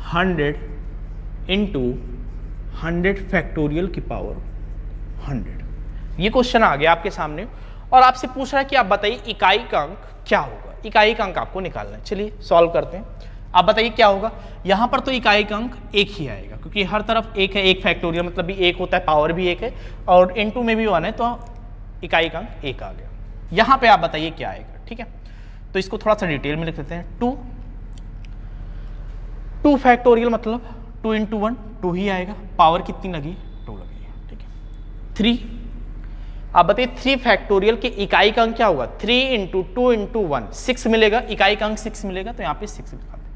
100 × 100 factorial की पावर 100। ये क्वेश्चन आ गया आपके सामने और आपसे पूछ रहा है कि आप बताइए इकाई का अंक क्या होगा? इकाई का अंक आपको निकालना है। चलिए सॉल्व करते हैं। आप बताइए क्या होगा? यहां पर तो इकाई का अंक 1 ही आएगा, क्योंकि हर तरफ 1 है, 1 फैक्टोरियल मतलब भी 1 होता है, पावर भी 1 है, और इनटू में भी 1 है, तो इकाई का अंक 1 आ गया। यहां पे आप बताइए क्या आएगा? ठीक है, तो इसको थोड़ा सा डिटेल में लिख लेते हैं। 2 फैक्टोरियल मतलब 2 × 1 2 ही आएगा, पावर कितनी लगी? 2 लगी है। ठीक है, 3, आप बताइए 3 फैक्टोरियल के इकाई का अंक क्या होगा? 3 × 2 × 1 6 मिलेगा, इकाई का अंक 6 मिलेगा, तो यहाँ पे 6 लिखा दें।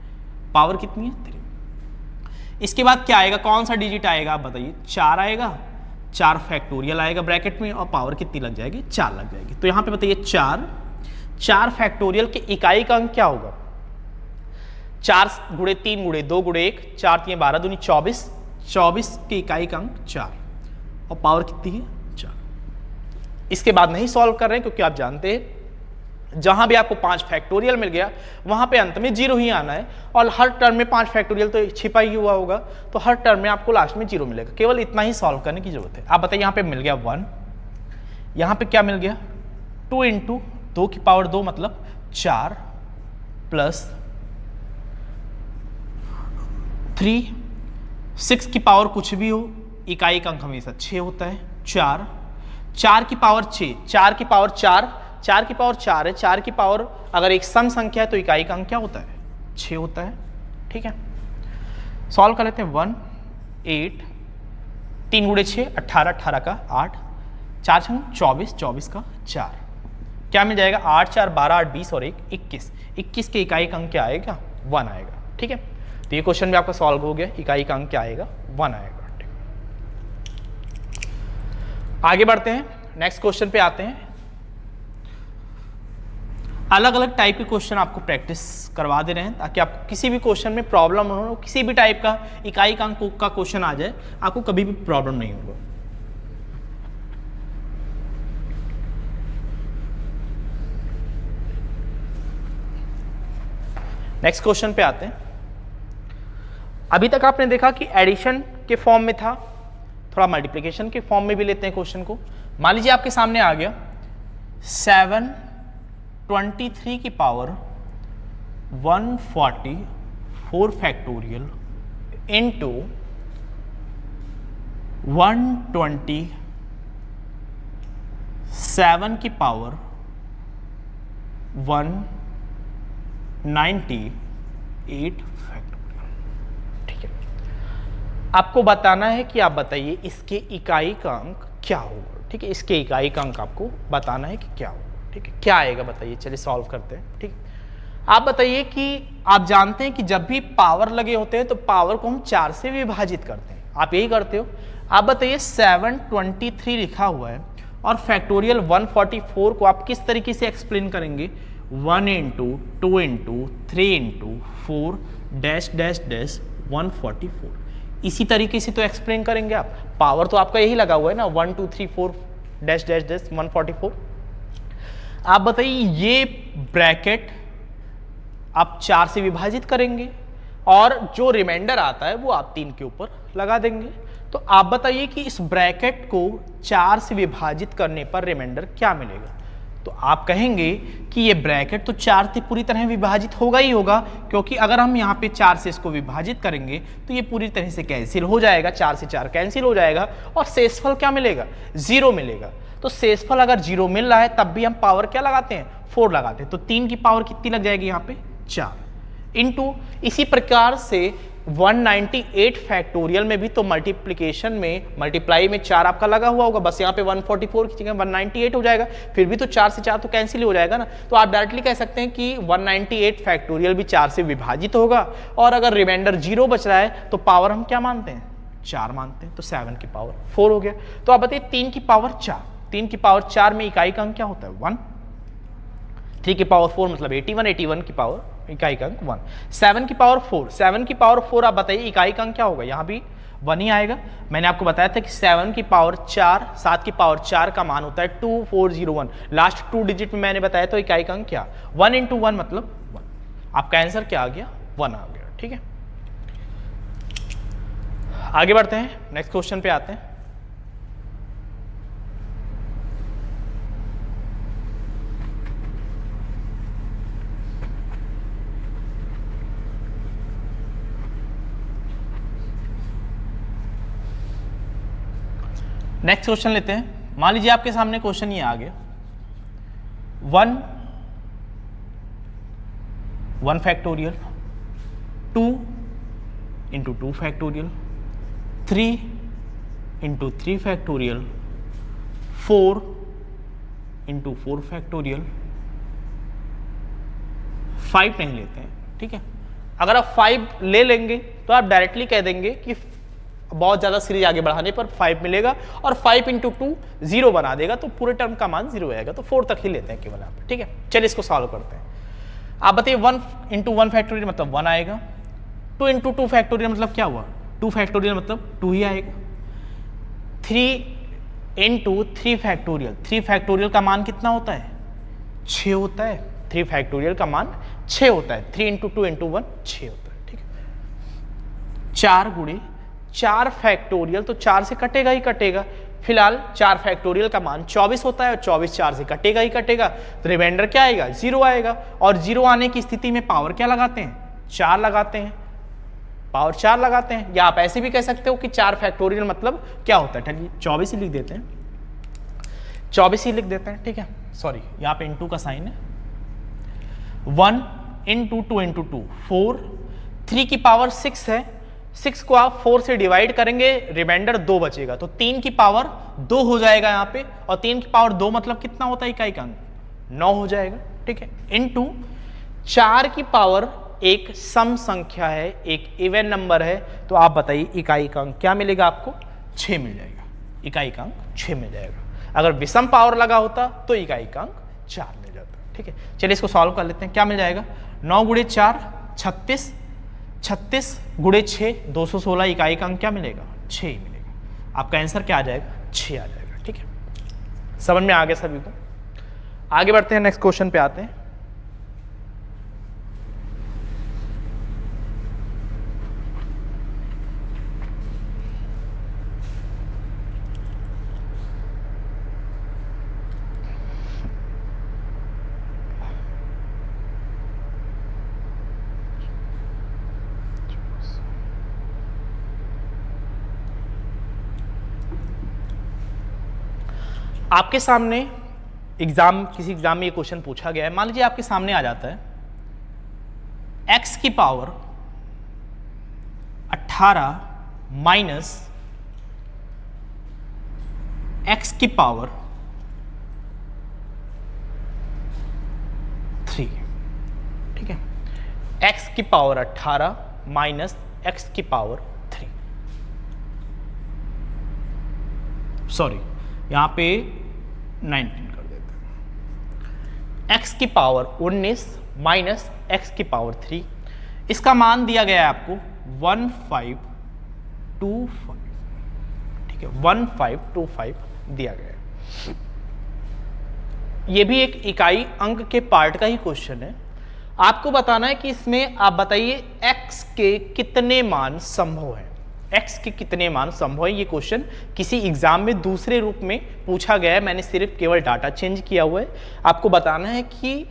पावर कितनी है? 3। इसके बाद क्या आएगा? कौन सा डिजिट आएगा? आप बताइए। 4 आएगा, 4 फैक्टोरियल आएगा ब्रैकेट में, और पावर कितनी लग जाएगी? 4 लग जाएगी। तो यहाँ पे बताइए 4 फैक्टोरियल के इकाई का अंक क्या होगा? 4 गुणे 3 गुणे 2 गुणे 1, 4 × 3 12 दूनी 24, 24 के इकाई का अंक 4, और पावर कितनी है? 4। इसके बाद नहीं सॉल्व कर रहे हैं, क्योंकि आप जानते हैं जहां भी आपको 5 फैक्टोरियल मिल गया वहां पे अंत में 0 ही आना है, और हर टर्म में 5 फैक्टोरियल तो छिपा ही हुआ होगा, तो हर टर्म में आपको लास्ट में 0 मिलेगा। केवल इतना ही सॉल्व करने की जरूरत है। आप बताइए यहाँ पे मिल गया 1, यहाँ पे क्या मिल गया? 2 × 2 की पावर 2 मतलब 4 प्लस 3, 6 की पावर कुछ भी हो, इकाई का अंक हमेशा 6 होता है। 4 की पावर 6, 4 की पावर 4, 4 की पावर 4 है, 4 की पावर अगर एक सम संख्या है तो इकाई का अंक क्या होता है? 6 होता है। ठीक है, सॉल्व कर लेते हैं। 1 8, 3 गुणे 6 18, 18 का 8, 4 6 24, 24 का 4, क्या मिल जाएगा? 8 4 12 8 20 और 1 21, 21 के इकाई का अंक क्या आएगा? 1 आएगा। ठीक है, तो ये क्वेश्चन भी आपका सॉल्व हो गया, इकाई का अंक क्या आएगा, 1 आएगा। आगे बढ़ते हैं, नेक्स्ट क्वेश्चन पे आते हैं। अलग अलग टाइप के क्वेश्चन आपको प्रैक्टिस करवा दे रहे हैं ताकि आपको किसी भी क्वेश्चन में प्रॉब्लम हो, किसी भी टाइप का इकाई का अंक का क्वेश्चन आ जाए, आपको कभी भी प्रॉब्लम नहीं होगा। नेक्स्ट क्वेश्चन पे आते हैं। अभी तक आपने देखा कि एडिशन के फॉर्म में था, थोड़ा मल्टीप्लिकेशन के फॉर्म में भी लेते हैं क्वेश्चन को। मान लीजिए आपके सामने आ गया 723 की पावर 144 फैक्टोरियल इंटू 127 की पावर 198 फैक्टोरियल। ठीक है, आपको बताना है कि आप बताइए इसके इकाई का अंक क्या होगा। ठीक है, इसके इकाई का अंक आपको बताना है कि क्या होगा। ठीक है, क्या आएगा बताइए, चलिए सॉल्व करते हैं। ठीक, आप बताइए कि आप जानते हैं कि जब भी पावर लगे होते हैं तो पावर को हम 4 से विभाजित करते हैं, आप यही करते हो। आप बताइए 723 लिखा हुआ है और फैक्टोरियल 144 को आप किस तरीके से एक्सप्लेन करेंगे, 1 into 2 into 3 into 4 dash dash dash 144, इसी तरीके से तो एक्सप्लेन करेंगे आप। पावर तो आपका यही लगा हुआ है ना, 1 2 3 4 डैश डैश डैश 144। आप बताइए ये ब्रैकेट आप 4 से विभाजित करेंगे और जो रिमाइंडर आता है वो आप 3 के ऊपर लगा देंगे। तो आप बताइए कि इस ब्रैकेट को 4 से विभाजित करने पर रिमाइंडर क्या मिलेगा। तो आप कहेंगे कि ये ब्रैकेट तो 4 से पूरी तरह विभाजित होगा ही होगा, क्योंकि अगर हम यहाँ पे 4 से इसको विभाजित करेंगे तो ये पूरी तरह से कैंसिल हो जाएगा, 4 से 4 कैंसिल हो जाएगा और शेषफल क्या मिलेगा, 0 मिलेगा। तो शेषफल अगर 0 मिल रहा है तब भी हम पावर क्या लगाते हैं, 4 लगाते हैं। तो 3 की पावर कितनी लग जाएगी यहाँ पे, 4 इंटू, इसी प्रकार से 198 फैक्टोरियल में भी तो मल्टीप्लिकेशन में, मल्टीप्लाई में 4 आपका लगा हुआ होगा, बस यहाँ पे 144 की जगह 198 हो जाएगा, फिर भी तो 4 से 4 तो कैंसिल हो जाएगा ना। तो आप डायरेक्टली कह सकते हैं कि 198 फैक्टोरियल भी 4 से विभाजित होगा और अगर रिमाइंडर 0 बच रहा है तो पावर हम क्या मानते हैं, 4 मानते हैं। तो 7 की पावर 4 हो गया। तो आप बताइए 3 की पावर 4, 3 की पावर 4 में इकाई का अंक क्या होता है, 1। 3 की पावर 4 मतलब 81, 81 की पावर इकाई का अंक 1। 7 की पावर 4, 7 की पावर 4 आप बताइए इकाई का अंक क्या होगा, यहाँ भी 1 ही आएगा। मैंने आपको बताया था कि 7 की पावर 4, 7 की पावर 4 का मान होता है 2401, लास्ट 2 डिजिट में मैंने बताया तो इकाई का अंक क्या, 1 इंटू 1 मतलब 1। आपका आंसर क्या आ गया, 1 आ गया। ठीक है, आगे बढ़ते हैं, नेक्स्ट क्वेश्चन पे आते हैं। नेक्स्ट क्वेश्चन लेते हैं। मान लीजिए आपके सामने क्वेश्चन ये आ गया, 1 factorial, 2 into 2 factorial, 3 into 3 factorial, 4 into 4 factorial, 5 नहीं लेते हैं। ठीक है, अगर आप 5 ले लेंगे तो आप डायरेक्टली कह देंगे कि बहुत ज्यादा सीरीज आगे बढ़ाने पर 5 मिलेगा और 5 इंटू 2 0 बना देगा, तो पूरे टर्म का मान 0 आएगा। तो 4 तक ही लेते हैं केवल आप। ठीक है, चलिए इसको सॉल्व करते हैं। आप बताइए 1 इंटू 1 फैक्टोरियल मतलब 1 आएगा, 2 इंटू 2 फैक्टोरियल मतलब क्या हुआ, 2 फैक्टोरियल मतलब 2 ही आएगा। 3 इंटू 3 फैक्टोरियल, 3 फैक्टोरियल का मान कितना होता है, 6 होता है। 3 फैक्टोरियल का मान 6 होता है। 3 इंटू 2 इंटू 1 6 होता है। ठीक है, 4 गुणे 4 फैक्टोरियल, तो 4 से कटेगा ही कटेगा। फिलहाल 4 फैक्टोरियल का मान 24 होता है और 24 4 से कटेगा ही कटेगा, तो रिमाइंडर क्या आएगा, 0 आएगा। और 0 आने की स्थिति में पावर क्या लगाते हैं, 4 लगाते हैं, पावर 4 लगाते हैं। या आप ऐसे भी कह सकते हो कि 4 फैक्टोरियल मतलब क्या होता है, चलिए 24 ही लिख देते हैं, 24 ही लिख देते हैं। ठीक है, सॉरी यहाँ पे इंटू का साइन है। 1 इंटू 2 इंटू 2 4, 3 की पावर 6 है, 6 को आप 4 से डिवाइड करेंगे, रिमाइंडर 2 बचेगा, तो 3 की पावर 2 हो जाएगा यहाँ पे। और 3 की पावर 2 मतलब कितना होता है इकाई का अंक, 9 हो जाएगा। ठीक है, इनटू 4 की पावर एक सम संख्या है, एक इवन नंबर है, तो आप बताइए इकाई का अंक क्या मिलेगा आपको? 6 मिल जाएगा। इकाई का अंक 6 मिल जाएगा। अगर विषम पावर लगा होता तो इकाई का अंक 4 मिल जाता। ठीक है, चलिए इसको सॉल्व कर लेते हैं। क्या मिल जाएगा? 9 गुणे 4 36, 36 गुणे 6 216, इकाई का अंक क्या मिलेगा? 6 ही मिलेगा। आपका आंसर क्या आ जाएगा? 6 आ जाएगा। ठीक है, समझ में आ गया सभी को? आगे बढ़ते हैं, नेक्स्ट क्वेश्चन पे आते हैं। आपके सामने किसी एग्जाम में ये क्वेश्चन पूछा गया है। मान लीजिए आपके सामने आ जाता है x की पावर 18 माइनस x की पावर 3। ठीक है, x की पावर 18 माइनस x की पावर 3, सॉरी यहां पे 19 कर देते हैं। x की पावर 19 माइनस x की पावर 3, इसका मान दिया गया है आपको 1525। ठीक है, 1525 दिया गया है। ये भी एक इकाई अंक के पार्ट का ही क्वेश्चन है। आपको बताना है कि इसमें आप बताइए x के कितने मान संभव है। x के कितने मान संभव है, ये क्वेश्चन किसी एग्जाम में दूसरे रूप में पूछा गया है। मैंने सिर्फ केवल डाटा चेंज किया हुआ है। आपको बताना है कि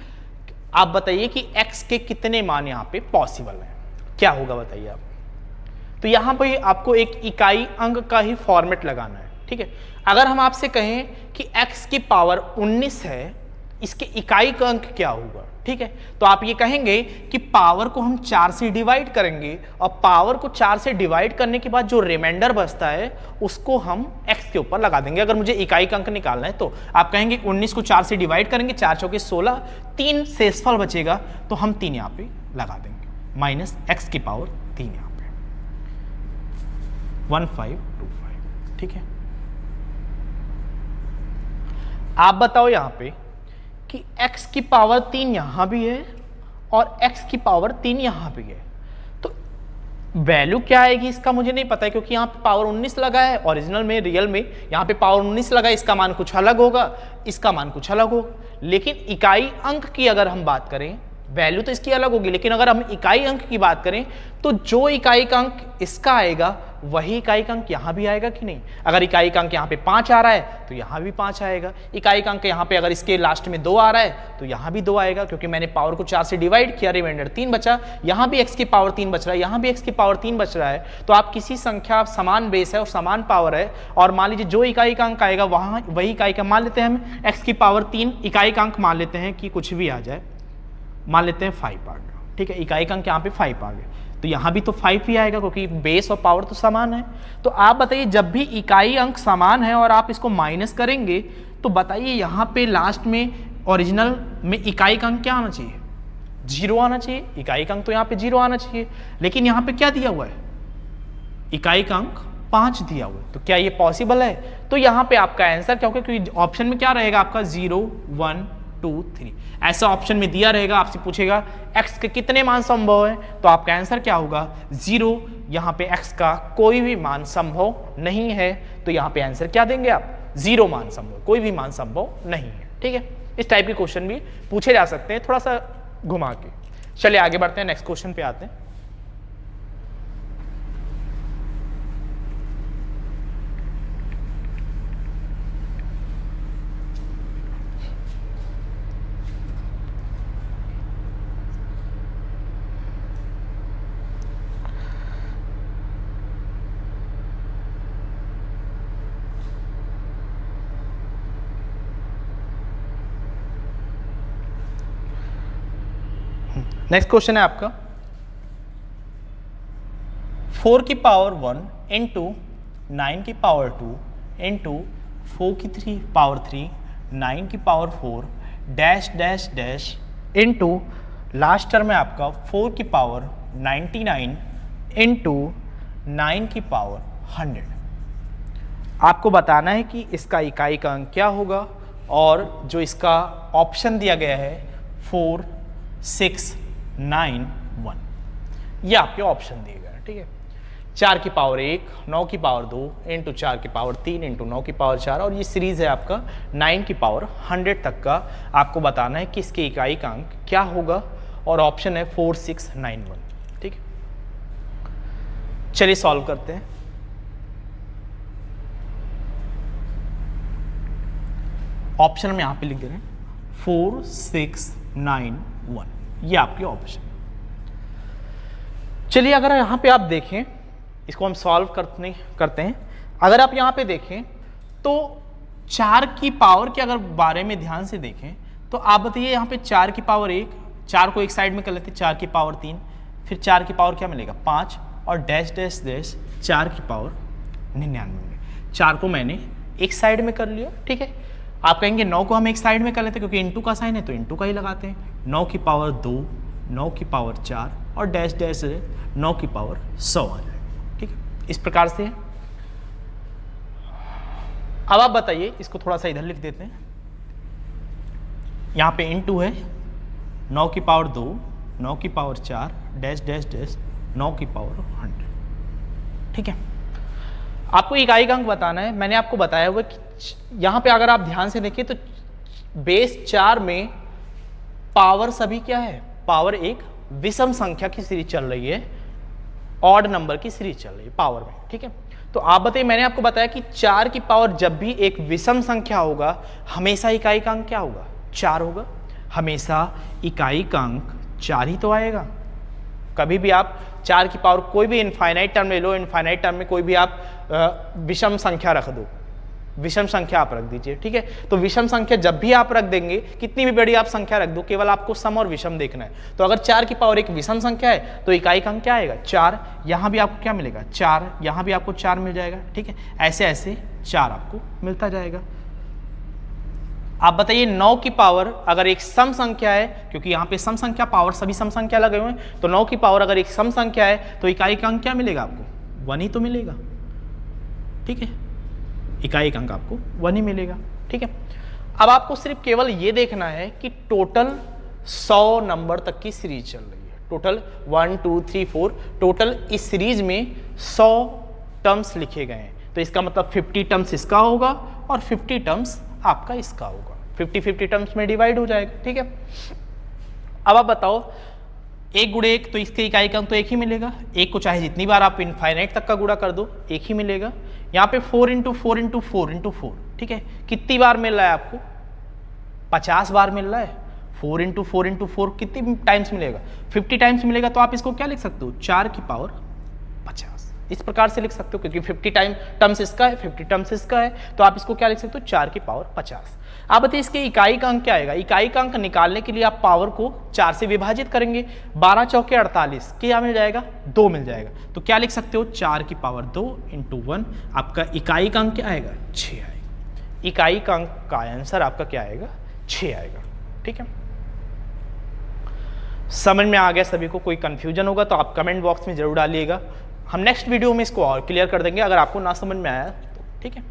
आप बताइए कि x के कितने मान यहाँ पे पॉसिबल है। क्या होगा बताइए आप? तो यहाँ पे आपको एक इकाई अंक का ही फॉर्मेट लगाना है। ठीक है, अगर हम आपसे कहें कि x की पावर 19 है, इसके इकाई का अंक क्या होगा? ठीक है, तो आप ये कहेंगे कि पावर को हम 4 से डिवाइड करेंगे और पावर को 4 से डिवाइड करने के बाद जो रिमाइंडर बचता है उसको हम x के ऊपर लगा देंगे। अगर मुझे इकाई का अंक निकालना है तो आप कहेंगे 19 को 4 से डिवाइड करेंगे, 4 चौके 16, 3 शेषफल बचेगा तो हम 3 यहाँ पे लगा देंगे, माइनस x की पावर 3 यहाँ पे 1525। ठीक है, आप बताओ यहाँ पे कि x की पावर 3 यहां भी है और x की पावर 3 यहां भी है, तो वैल्यू क्या आएगी इसका मुझे नहीं पता है, क्योंकि यहां पे पावर 19 लगा है। ओरिजिनल में, रियल में यहां पे पावर 19 लगा है, इसका मान कुछ अलग होगा, इसका मान कुछ अलग होगा। लेकिन इकाई अंक की अगर हम बात करें, वैल्यू तो इसकी अलग होगी, लेकिन अगर हम इकाई अंक की बात करें तो जो इकाई का अंक इसका आएगा वही इकाई का अंक यहाँ भी आएगा कि नहीं? अगर इकाई का अंक यहाँ पे 5 आ रहा है तो यहाँ भी 5 आएगा। इकाई का अंक यहाँ पे अगर इसके लास्ट में 2 आ रहा है तो यहाँ भी 2 आएगा, क्योंकि मैंने पावर को 4 से डिवाइड किया, रिमाइंडर 3 बचा। यहाँ भी x की पावर 3 बच रहा है, यहाँ भी x की पावर 3 बच रहा है। तो आप किसी संख्या समान बेस है और समान पावर है, और मान लीजिए जो इकाई का अंक आएगा वहाँ वही इकाई का, मान लेते हैं हम x की पावर 3 इकाई का अंक मान लेते हैं कि कुछ भी आ जाए, मान लेते हैं 5 आ गया। ठीक है, इकाई का अंक यहाँ पे 5 आ गया, तो यहाँ भी तो 5 ही आएगा क्योंकि बेस और पावर तो समान है। तो आप बताइए जब भी इकाई अंक समान है और आप इसको माइनस करेंगे तो बताइए यहाँ पे लास्ट में ओरिजिनल में इकाई का अंक क्या आना चाहिए? 0 आना चाहिए। इकाई का अंक तो यहाँ पे 0 आना चाहिए, लेकिन यहाँ पे क्या दिया हुआ है? इकाई का अंक 5 दिया हुआ है। तो क्या ये पॉसिबल है? तो यहाँ पे आपका आंसर क्या होगा? क्योंकि ऑप्शन में क्या रहेगा आपका 0 1 2 3 ऐसा ऑप्शन में दिया रहेगा। आपसे पूछेगा x के कितने मान संभव है, तो आपका आंसर क्या होगा? 0। यहाँ पे x का कोई भी मान संभव नहीं है, तो यहाँ पे आंसर क्या देंगे आप? 0 मान संभव, कोई भी मान संभव नहीं है। ठीक है, इस टाइप के क्वेश्चन भी पूछे जा सकते हैं थोड़ा सा घुमा के। चलिए आगे बढ़ते हैं, नेक्स्ट क्वेश्चन पे आते हैं। नेक्स्ट क्वेश्चन है आपका 4 की पावर 1 इंटू 9 की पावर 2 इंटू 4 की पावर 3 9 की power 4 dash dash dash into last term है आपका 4 की पावर 99 इंटू 9 की पावर 100। आपको बताना है कि इसका इकाई का अंक क्या होगा, और जो इसका ऑप्शन दिया गया है 4, 6, 9, 1, ये आपके ऑप्शन दिए गए हैं। ठीक है, 4 की पावर 1, 9 की पावर 2 इंटू 4 की पावर 3 इंटू 9 की पावर 4, और ये सीरीज है आपका 9 की पावर 100 तक का। आपको बताना है कि इसके इकाई का अंक क्या होगा, और ऑप्शन है 4, 6, 9, 1। ठीक है, चलिए सॉल्व करते हैं। ऑप्शन में यहां पे लिख दे रहे हैं 4, 6, 9, 1, ये आपके ऑप्शन। चलिए अगर यहां पे आप देखें, इसको हम सॉल्व करते हैं। अगर आप यहां पे देखें तो 4 की पावर के अगर बारे में ध्यान से देखें तो आप बताइए, यहां पे 4 की पावर 1, 4 को एक साइड में कर लेते हैं, 4 की पावर 3, फिर 4 की पावर क्या मिलेगा 5, और डैश डैश डैश 4 की पावर 99। 4 को मैंने एक साइड में कर लिया। ठीक है, आप कहेंगे 9 को हम एक साइड में कर लेते हैं क्योंकि इंटू का साइन है तो इंटू का ही लगाते हैं। 9 की पावर 2, 9 की पावर 4, और डैश डैश 9 की पावर 100 आ जाएगा। ठीक है, इस प्रकार से है। अब आप बताइए, इसको थोड़ा सा इधर लिख देते हैं। यहाँ पे इंटू है 9 की पावर 2, 9 की पावर 4, डैश डैश डैश 9 की पावर 100। ठीक है, आपको इकाई का अंक बताना है। मैंने आपको बताया हुआ कि यहाँ पे अगर आप ध्यान से देखिए तो बेस 4 में पावर सभी क्या है, पावर एक विषम संख्या की सीरीज चल रही है, ऑड नंबर की सीरीज चल रही है पावर में। ठीक है, तो आप बताइए, मैंने आपको बताया कि 4 की पावर जब भी एक विषम संख्या होगा हमेशा इकाई का अंक क्या होगा, 4 होगा। हमेशा इकाई का अंक 4 ही तो आएगा। कभी भी आप 4 की पावर कोई भी इनफाइनाइट टर्म ले लो, इनफाइनाइट टर्म में कोई भी आप विषम संख्या रख दो, विषम संख्या आप रख दीजिए। ठीक है, तो विषम संख्या जब भी आप रख देंगे, कितनी भी बड़ी आप संख्या रख दो, केवल आपको सम और विषम देखना है। तो अगर 4 की पावर एक विषम संख्या है तो इकाई का अंक क्या आएगा 4। यहां भी आपको क्या मिलेगा 4, यहां भी आपको 4 मिल जाएगा। ठीक है, ऐसे ऐसे 4 आपको मिलता जाएगा। आप बताइए 9 की पावर अगर एक सम संख्या है, क्योंकि यहाँ पे सम संख्या पावर सभी सम संख्या लगे हुए हैं, तो 9 की पावर अगर एक सम संख्या है तो इकाई का अंक क्या मिलेगा आपको 1 ही तो मिलेगा। ठीक है, इकाई का अंक आपको 1 ही मिलेगा। ठीक है, अब आपको सिर्फ केवल ये देखना है कि टोटल 100 नंबर तक की सीरीज चल रही है। टोटल 1, 2, 3, 4 टोटल इस सीरीज में 100 टर्म्स लिखे गए हैं। तो इसका मतलब 50 टर्म्स इसका होगा और 50 टर्म्स आपका इसका होगा। 50-50 टर्म्स में डिवाइड हो जाएगा। ठीक है, अब आप बताओ 1 गुणे 1 तो इसके इकाई का अंक तो 1 ही मिलेगा। 1 को चाहे जितनी बार आप इनफाइनाइट तक का गुणा कर दो 1 ही मिलेगा। यहाँ पे 4 इंटू 4 इंटू 4 इंटू 4, ठीक है, कितनी बार मिल रहा है आपको 50 बार मिल रहा है। 4 इंटू 4 इंटू 4 कितनी टाइम्स मिलेगा 50 टाइम्स मिलेगा। तो आप इसको क्या लिख सकते हो 4 की पावर 50, इस प्रकार से लिख सकते हो, क्योंकि 50 टर्म्स इसका है 50 टर्म्स इसका है, तो आप इसको क्या लिख सकते हो 4 की पावर 50। आप बताइए इसके इकाई का अंक क्या आएगा। इकाई का अंक निकालने के लिए आप पावर को 4 से विभाजित करेंगे, 12 चौके 48, क्या मिल जाएगा 2 मिल जाएगा। तो क्या लिख सकते हो 4 की पावर 2 इंटू 1, आपका इकाई का अंक क्या आएगा 6 आएगा। इकाई का अंक का आंसर आपका क्या आएगा 6 आएगा। ठीक है, समझ में आ गया सभी को? कोई कंफ्यूजन होगा तो आप कमेंट बॉक्स में जरूर डालिएगा, हम नेक्स्ट वीडियो में इसको और क्लियर कर देंगे अगर आपको ना समझ में आया तो। ठीक है,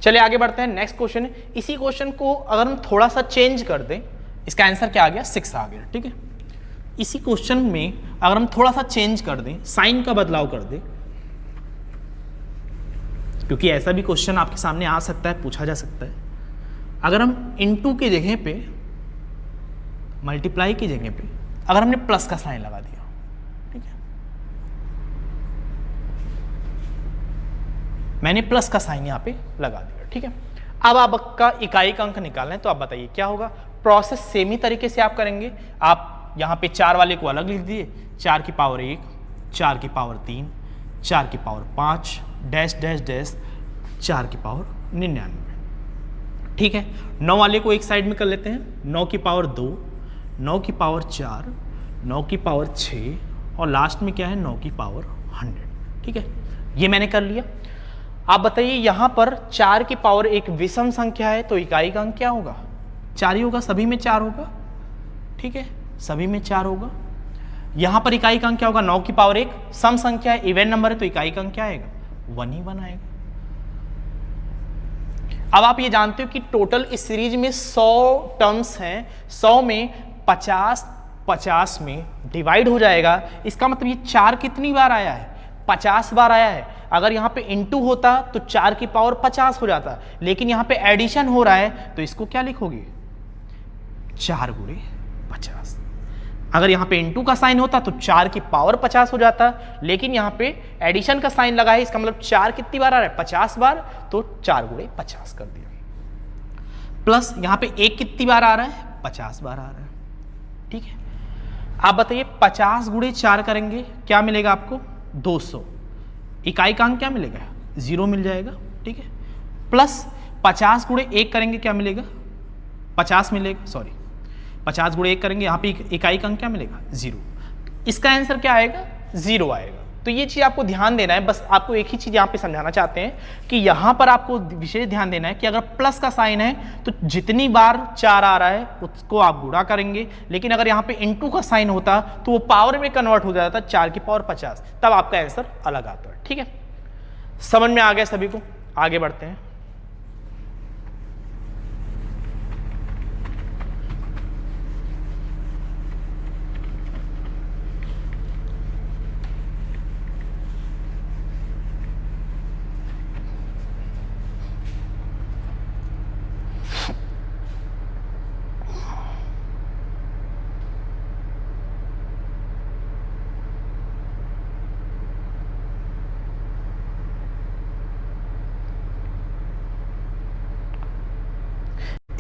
चलिए आगे बढ़ते हैं। नेक्स्ट क्वेश्चन है, इसी क्वेश्चन को अगर हम थोड़ा सा चेंज कर दें, इसका आंसर क्या आ गया 6 आ गया। ठीक है, इसी क्वेश्चन में अगर हम थोड़ा सा चेंज कर दें, साइन का बदलाव कर दें, क्योंकि ऐसा भी क्वेश्चन आपके सामने आ सकता है, पूछा जा सकता है। अगर हम इनटू की जगह पे, मल्टीप्लाई की जगह पे अगर हमने प्लस का साइन लगा दिया, ठीक है, मैंने प्लस का साइन यहां पे लगा दिया। ठीक है, अब आपका इकाई का अंक निकालना है, तो आप बताइए क्या होगा। प्रोसेस सेम ही तरीके से आप करेंगे। आप यहां पे 4 वाले को अलग लिख दिए, 4 की पावर 1, 4 की पावर 3, 4 की पावर 5, डैश डैश डैश 4 की पावर 99। ठीक है, 9 वाले को एक साइड में कर लेते हैं, 9 की पावर 2, 9 की पावर 4, 9 की पावर 6, और लास्ट में क्या है 9 की पावर 100। ठीक है, ये मैंने कर लिया। आप बताइए यहां पर 4 की पावर एक विषम संख्या है, तो इकाई का अंक क्या होगा 4 ही होगा, सभी में 4 होगा। ठीक है, सभी में 4 होगा। यहां पर इकाई का अंक क्या होगा, 9 की पावर 1, सम संख्या है, इवन नंबर है, तो इकाई का अंक क्या आएगा, 1 ही 1 आएगा। अब आप ये जानते हो कि टोटल इस सीरीज में 100 टर्म्स हैं, 100 में 50 में डिवाइड हो जाएगा। इसका मतलब ये 4 कितनी बार आया है, 50 बार आया है। अगर यहाँ पे इनटू होता तो 4 की पावर 50 हो जाता, लेकिन यहाँ पे एडिशन हो रहा है तो इसको क्या लिखोगे, 4 गुणे 50। अगर यहाँ पे इनटू का साइन होता तो 4 की पावर 50 हो जाता, लेकिन यहाँ पे एडिशन का साइन लगा है, इसका मतलब 4 कितनी बार आ रहा है, 50 बार, तो 4 गुणे 50 कर दिया। प्लस यहाँ पे 1 कितनी बार आ रहा है, 50 बार आ रहा है। ठीक है, आप बताइए 50 गुणे 4 करेंगे क्या मिलेगा आपको, 200। इकाई का अंक क्या मिलेगा, 0 मिल जाएगा। ठीक है, प्लस 50 गुणे 1 करेंगे क्या मिलेगा, 50 मिलेगा, सॉरी 50 गुणे 1 करेंगे, यहाँ पे इकाई का अंक क्या मिलेगा, 0। इसका आंसर क्या आएगा, 0 आएगा। तो ये चीज़ आपको ध्यान देना है, बस आपको एक ही चीज़ यहाँ पे समझाना चाहते हैं कि यहाँ पर आपको विशेष ध्यान देना है कि अगर प्लस का साइन है तो जितनी बार 4 आ रहा है उसको आप गुणा करेंगे, लेकिन अगर यहाँ पे इनटू का साइन होता तो वो पावर में कन्वर्ट हो जाता, 4 की पावर 50, तब आपका आंसर अलग आता है। ठीक है, समझ में आ गया सभी को, आगे बढ़ते हैं।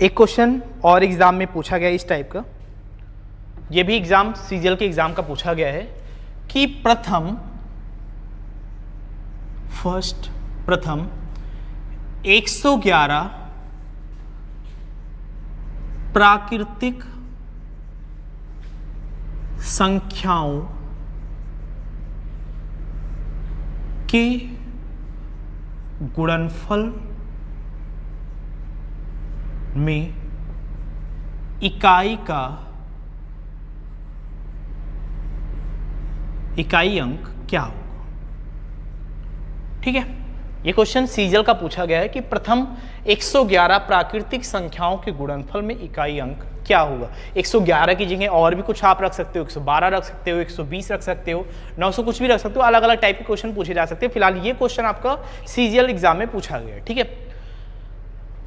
एक क्वेश्चन और एग्जाम में पूछा गया इस टाइप का, ये भी एग्जाम सीजीएल के एग्जाम का पूछा गया है कि प्रथम 111 प्राकृतिक संख्याओं के गुणनफल में इकाई अंक क्या होगा। ठीक है, ये क्वेश्चन सीजीएल का पूछा गया है कि प्रथम 111 प्राकृतिक संख्याओं के गुणनफल में इकाई अंक क्या होगा। 111 की जगह और भी कुछ आप रख सकते हो, 112 रख सकते हो, 120 रख सकते हो, 900 कुछ भी रख सकते हो, अलग अलग टाइप के क्वेश्चन पूछे जा सकते हैं। फिलहाल ये क्वेश्चन आपका सीजीएल एग्जाम में पूछा गया है। ठीक है,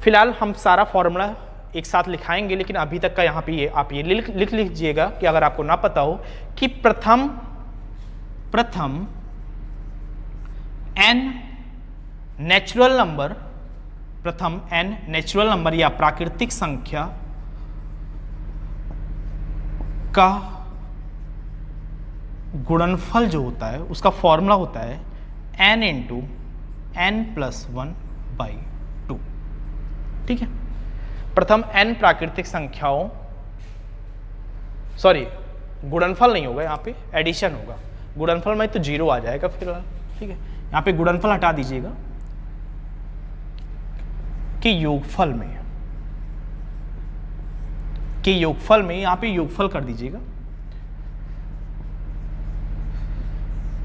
फिलहाल हम सारा फॉर्मूला एक साथ लिखाएंगे, लेकिन अभी तक का यहाँ पे ये आप ये लिख लीजिएगा कि अगर आपको ना पता हो कि प्रथम n नेचुरल नंबर या प्राकृतिक संख्या का गुणनफल जो होता है उसका फॉर्मूला होता है n × n+1/2। ठीक है, प्रथम n प्राकृतिक संख्याओं, सॉरी गुणनफल नहीं होगा, यहाँ पे एडिशन होगा। गुणनफल में तो 0 आ जाएगा फिलहाल। ठीक है, यहाँ पे गुणनफल हटा दीजिएगा कि योगफल में यहाँ पे योगफल कर दीजिएगा।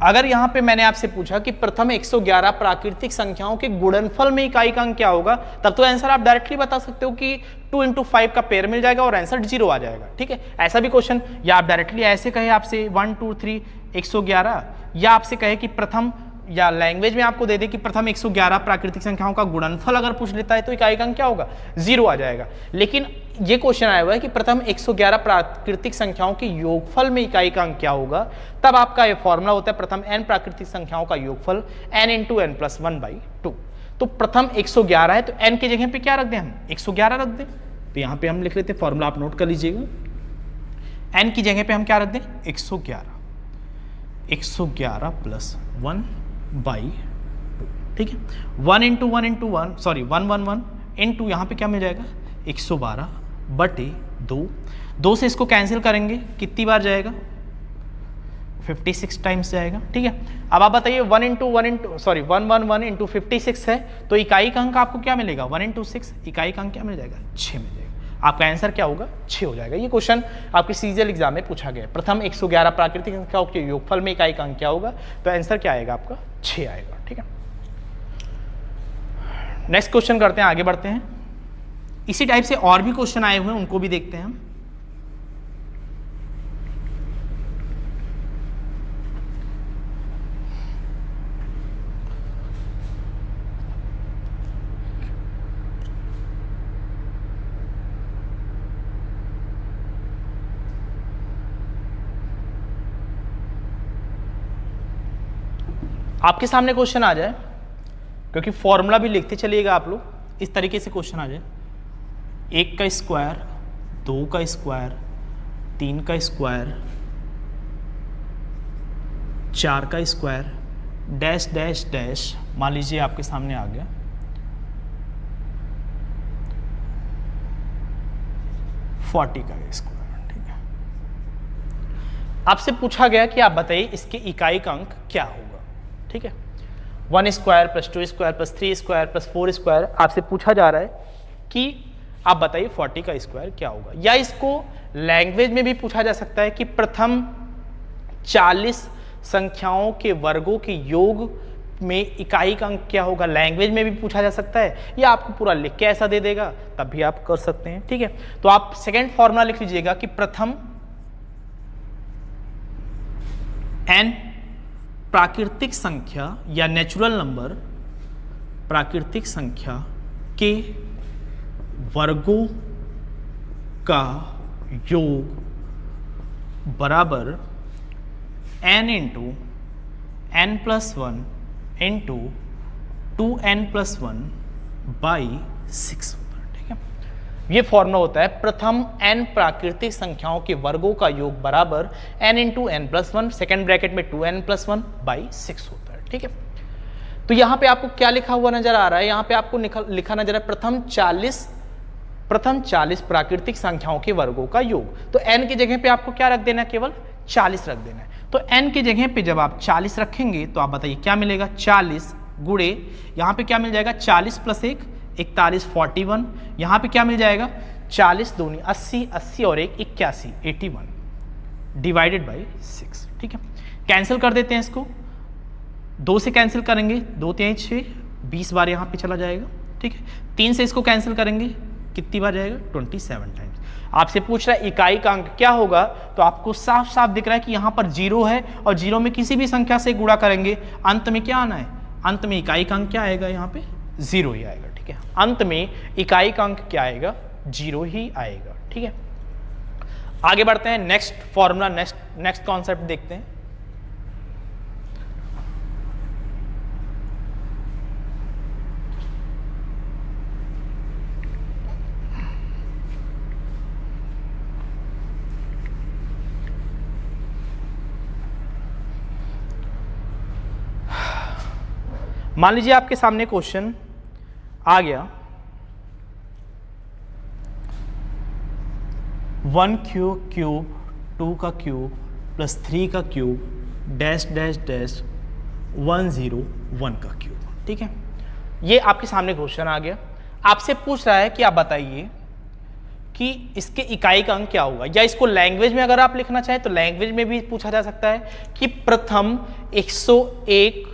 अगर यहाँ पे मैंने आपसे पूछा कि प्रथम 111 प्राकृतिक संख्याओं के गुणनफल में इकाई का अंक क्या होगा, तब तो आंसर आप डायरेक्टली बता सकते हो कि 2 × 5 का पेयर मिल जाएगा और आंसर 0 आ जाएगा। ठीक है, ऐसा भी क्वेश्चन, या आप डायरेक्टली ऐसे कहे आपसे 1 2 3 111, या आपसे कहे कि प्रथम, या लैंग्वेज में आपको दे दे कि प्रथम 111 प्राकृतिक संख्याओं का गुणनफल अगर पूछ लेता है तो इकाई का अंक क्या होगा, 0 आ जाएगा। लेकिन ये क्वेश्चन आया हुआ है कि प्रथम 111 प्राकृतिक संख्याओं के योगफल में इकाई का अंक क्या होगा, तब आपका ये फॉर्मूला होता है प्रथम n प्राकृतिक संख्याओं का योगफल n × n+1/2। तो प्रथम 111 है तो n की जगह पे क्या रख दें, हम 111 रख दें। तो यहाँ पे हम लिख लेते हैं, फॉर्मूला आप नोट कर लीजिएगा, n की जगह पे हम क्या रख दें, 111 + 1/2। ठीक है, 1 × 1 × 1, सॉरी 1 1 1 इंटू यहाँ पे क्या मिल जाएगा, 112/2। 2 से इसको कैंसिल करेंगे, कितनी बार जाएगा, 56 टाइम्स जाएगा। ठीक है, अब आप बताइए 1 × 1 × 56 है तो इकाई का अंक आपको क्या मिलेगा, 1 × 6, इकाई का अंक क्या मिल जाएगा, 6 मिल जाएगा। आपका आंसर क्या होगा 6 हो जाएगा। ये क्वेश्चन आपके सीजीएल एग्जाम में पूछा गया है। प्रथम 111 प्राकृतिक संख्याओं के योगफल में इकाई का अंक क्या होगा, तो आंसर क्या आएगा आपका 6 आएगा। ठीक है, नेक्स्ट क्वेश्चन करते हैं, आगे बढ़ते हैं। इसी टाइप से और भी क्वेश्चन आए हुए हैं, उनको भी देखते हैं हम। आपके सामने क्वेश्चन आ जाए, क्योंकि फॉर्मूला भी लिखते चलिएगा आप लोग, इस तरीके से क्वेश्चन आ जाए 1 का स्क्वायर, 2 का स्क्वायर, 3 का स्क्वायर, 4 का स्क्वायर, डैश डैश डैश, मान लीजिए आपके सामने आ गया 40 का स्क्वायर। ठीक है, आपसे पूछा गया कि आप बताइए इसके इकाई का अंक क्या होगा। ठीक है, 1 square plus 2 square plus 3 square plus 4 square, आपसे पूछा जा रहा है कि आप बताइए 40 का स्क्वायर क्या होगा। या इसको लैंग्वेज में भी पूछा जा सकता है कि प्रथम 40 संख्याओं के वर्गों के योग में इकाई का अंक क्या होगा, लैंग्वेज में भी पूछा जा सकता है, या आपको पूरा लिख के ऐसा दे देगा तब भी आप कर सकते हैं। ठीक है, तो आप सेकेंड फॉर्मूला लिख लीजिएगा कि प्रथम n प्राकृतिक संख्या या नेचुरल नंबर, प्राकृतिक संख्या के वर्गों का योग बराबर n into n plus 1 into 2n+1 by 6 होता है। ठीक है, ये फॉर्मूला होता है प्रथम n प्राकृतिक संख्याओं के वर्गों का योग बराबर n into n+1, second bracket में 2n+1 बाई 6 होता है। ठीक है, तो यहाँ पे आपको क्या लिखा हुआ नजर आ रहा है, यहाँ पे आपको लिखा नजर है प्रथम 40 प्राकृतिक संख्याओं के वर्गों का योग। तो n की जगह पे आपको क्या रख देना है, केवल 40 रख देना है। तो n की जगह पे जब आप 40 रखेंगे तो आप बताइए क्या मिलेगा, 40 गुणे यहाँ पे क्या मिल जाएगा 40 प्लस 1 41 41, यहाँ पे क्या मिल जाएगा 40 दूनी 80 80 और 1 81 81 डिवाइडेड बाई 6। ठीक है, कैंसिल कर देते हैं इसको, 2 से कैंसिल करेंगे 2 3 6 20 बार यहाँ पे चला जाएगा। ठीक है, 3 से इसको कैंसिल करेंगे कितनी बार जाएगा 27 टाइम्स। आपसे पूछ रहा है इकाई का अंक क्या होगा, तो आपको साफ साफ दिख रहा है कि यहाँ पर 0 है और 0 में किसी भी संख्या से गुणा करेंगे अंत में क्या आना है, अंत में इकाई का अंक क्या आएगा, यहाँ पे 0 ही आएगा। ठीक है, अंत में इकाई का अंक क्या आएगा 0 ही आएगा। ठीक है, आगे बढ़ते हैं, नेक्स्ट फॉर्मूला, नेक्स्ट कॉन्सेप्ट देखते हैं। मान लीजिए आपके सामने क्वेश्चन आ गया 1 क्यूब 2 का क्यूब प्लस 3 का क्यूब डैश डैश डैश 101 का क्यूब। ठीक है, ये आपके सामने क्वेश्चन आ गया, आपसे पूछ रहा है कि आप बताइए कि इसके इकाई का अंक क्या होगा। या इसको लैंग्वेज में अगर आप लिखना चाहें तो लैंग्वेज में भी पूछा जा सकता है कि प्रथम 101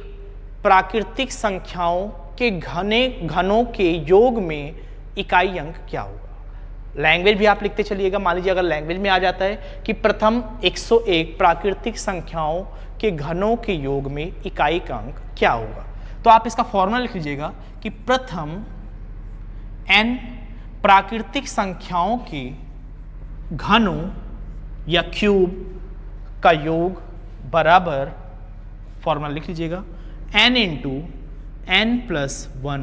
प्राकृतिक संख्याओं के घनों के योग में इकाई अंक क्या होगा। लैंग्वेज भी आप लिखते चलिएगा, मान लीजिए अगर लैंग्वेज में आ जाता है कि प्रथम 101 प्राकृतिक संख्याओं के घनों के योग में इकाई का अंक क्या होगा, तो आप इसका फॉर्मूला लिख लीजिएगा कि प्रथम n प्राकृतिक संख्याओं के घनों या क्यूब का योग बराबर, फॉर्मूला लिख लीजिएगा n इंटू n+1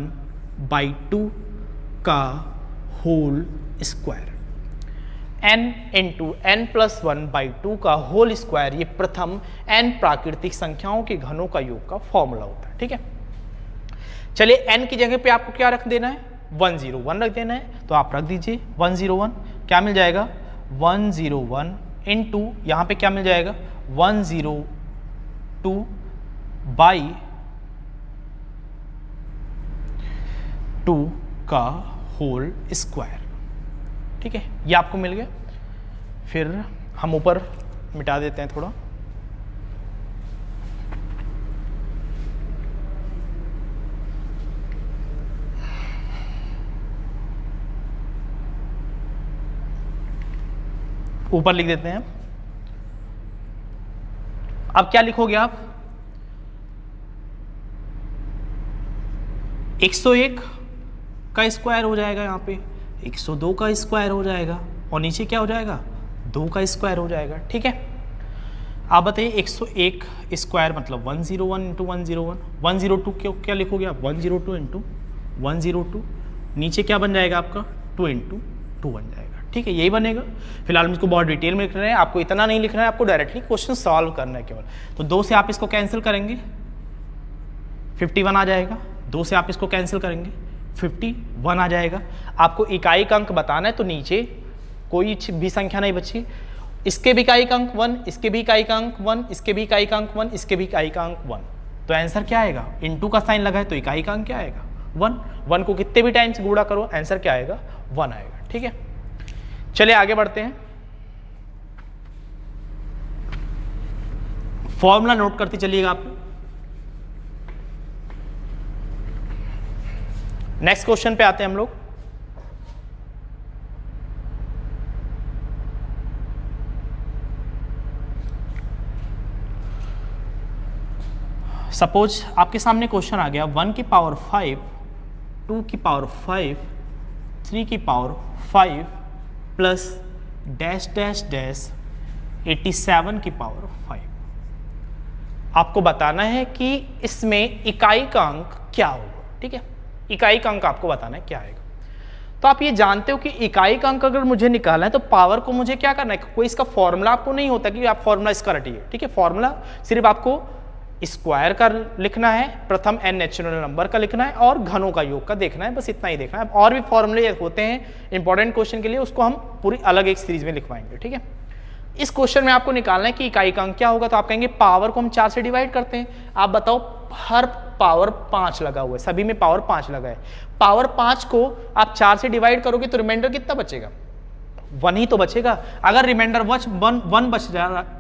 बाई 2 का whole square. n into n+1 by 2 का होल स्क्वायर, ये प्रथम n प्राकृतिक संख्याओं के घनों का योग का फॉर्मूला होता है। ठीक है, चलिए n की जगह पे आपको क्या रख देना है, 101 रख देना है, तो आप रख दीजिए 101। क्या मिल जाएगा 101 इंटू यहाँ पे क्या मिल जाएगा 102 बाई 2 का होल स्क्वायर। ठीक है, ये आपको मिल गया। फिर हम ऊपर मिटा देते हैं थोड़ा, ऊपर लिख देते हैं। अब क्या लिखोगे आप, 101 का स्क्वायर हो जाएगा, यहाँ पे 102 का स्क्वायर हो जाएगा, और नीचे क्या हो जाएगा, 2 का स्क्वायर हो जाएगा। ठीक है, आप बताइए 101 स्क्वायर मतलब 101 इंटू 101, 102 क्या लिखोगे आप, 102 इंटू 102, नीचे क्या बन जाएगा आपका 2 इंटू 2 बन जाएगा। ठीक है, यही बनेगा। फिलहाल हम इसको बहुत डिटेल में लिख रहे हैं, आपको इतना नहीं लिखना है, आपको डायरेक्टली क्वेश्चन सॉल्व करना है केवल। तो 2 से आप इसको कैंसिल करेंगे 51 आ जाएगा, 2 से आप इसको कैंसिल करेंगे 51 आ जाएगा। आपको इकाई का अंक बताना है, तो नीचे कोई भी संख्या नहीं बची, इसके भी इकाई का अंक 1, इसके भी इकाई का अंक 1, इसके भी इकाई का अंक 1, इसके भी इकाई का अंक 1। तो आंसर क्या आएगा, इंटू का साइन लगा है तो इकाई का अंक क्या आएगा 1। 1 को कितने भी टाइम्स गुणा करो आंसर क्या आएगा 1 आएगा। ठीक है, चलिए आगे बढ़ते हैं। फॉर्मूला नोट करते चलिएगा आप। नेक्स्ट क्वेश्चन पे आते हैं हम लोग। सपोज आपके सामने क्वेश्चन आ गया 1 की पावर 5, 2 की पावर 5, 3 की power 5 plus dash dash dash 87 की पावर 5। आपको बताना है कि इसमें इकाई का अंक क्या होगा। ठीक है, इकाई का अंक आपको बताना है क्या आएगा। तो आप ये जानते हो कि इकाई का अंक अगर मुझे निकालना है तो पावर को मुझे क्या करना है, कोई इसका फॉर्मूला आपको नहीं होता कि आप फॉर्मूला इसका रटिए। ठीक है, फॉर्मूला सिर्फ आपको स्क्वायर का लिखना है, प्रथम n नेचुरल नंबर का लिखना है और घनों का योग का देखना है, बस इतना ही देखना है। और भी फॉर्मूले होते हैं इंपॉर्टेंट क्वेश्चन के लिए, उसको हम पूरी अलग एक सीरीज में लिखवाएंगे। ठीक है, इस क्वेश्चन में आपको निकालना है कि इकाई का अंक क्या होगा। तो आप कहेंगे पावर को हम 4 से डिवाइड करते हैं। आप बताओ, हर पावर 5 लगा हुआ है, सभी में पावर 5 लगा है। पावर 5 को आप 4 से डिवाइड करोगे तो रिमाइंडर कितना बचेगा, 1 ही तो बचेगा। अगर रिमाइंडर 1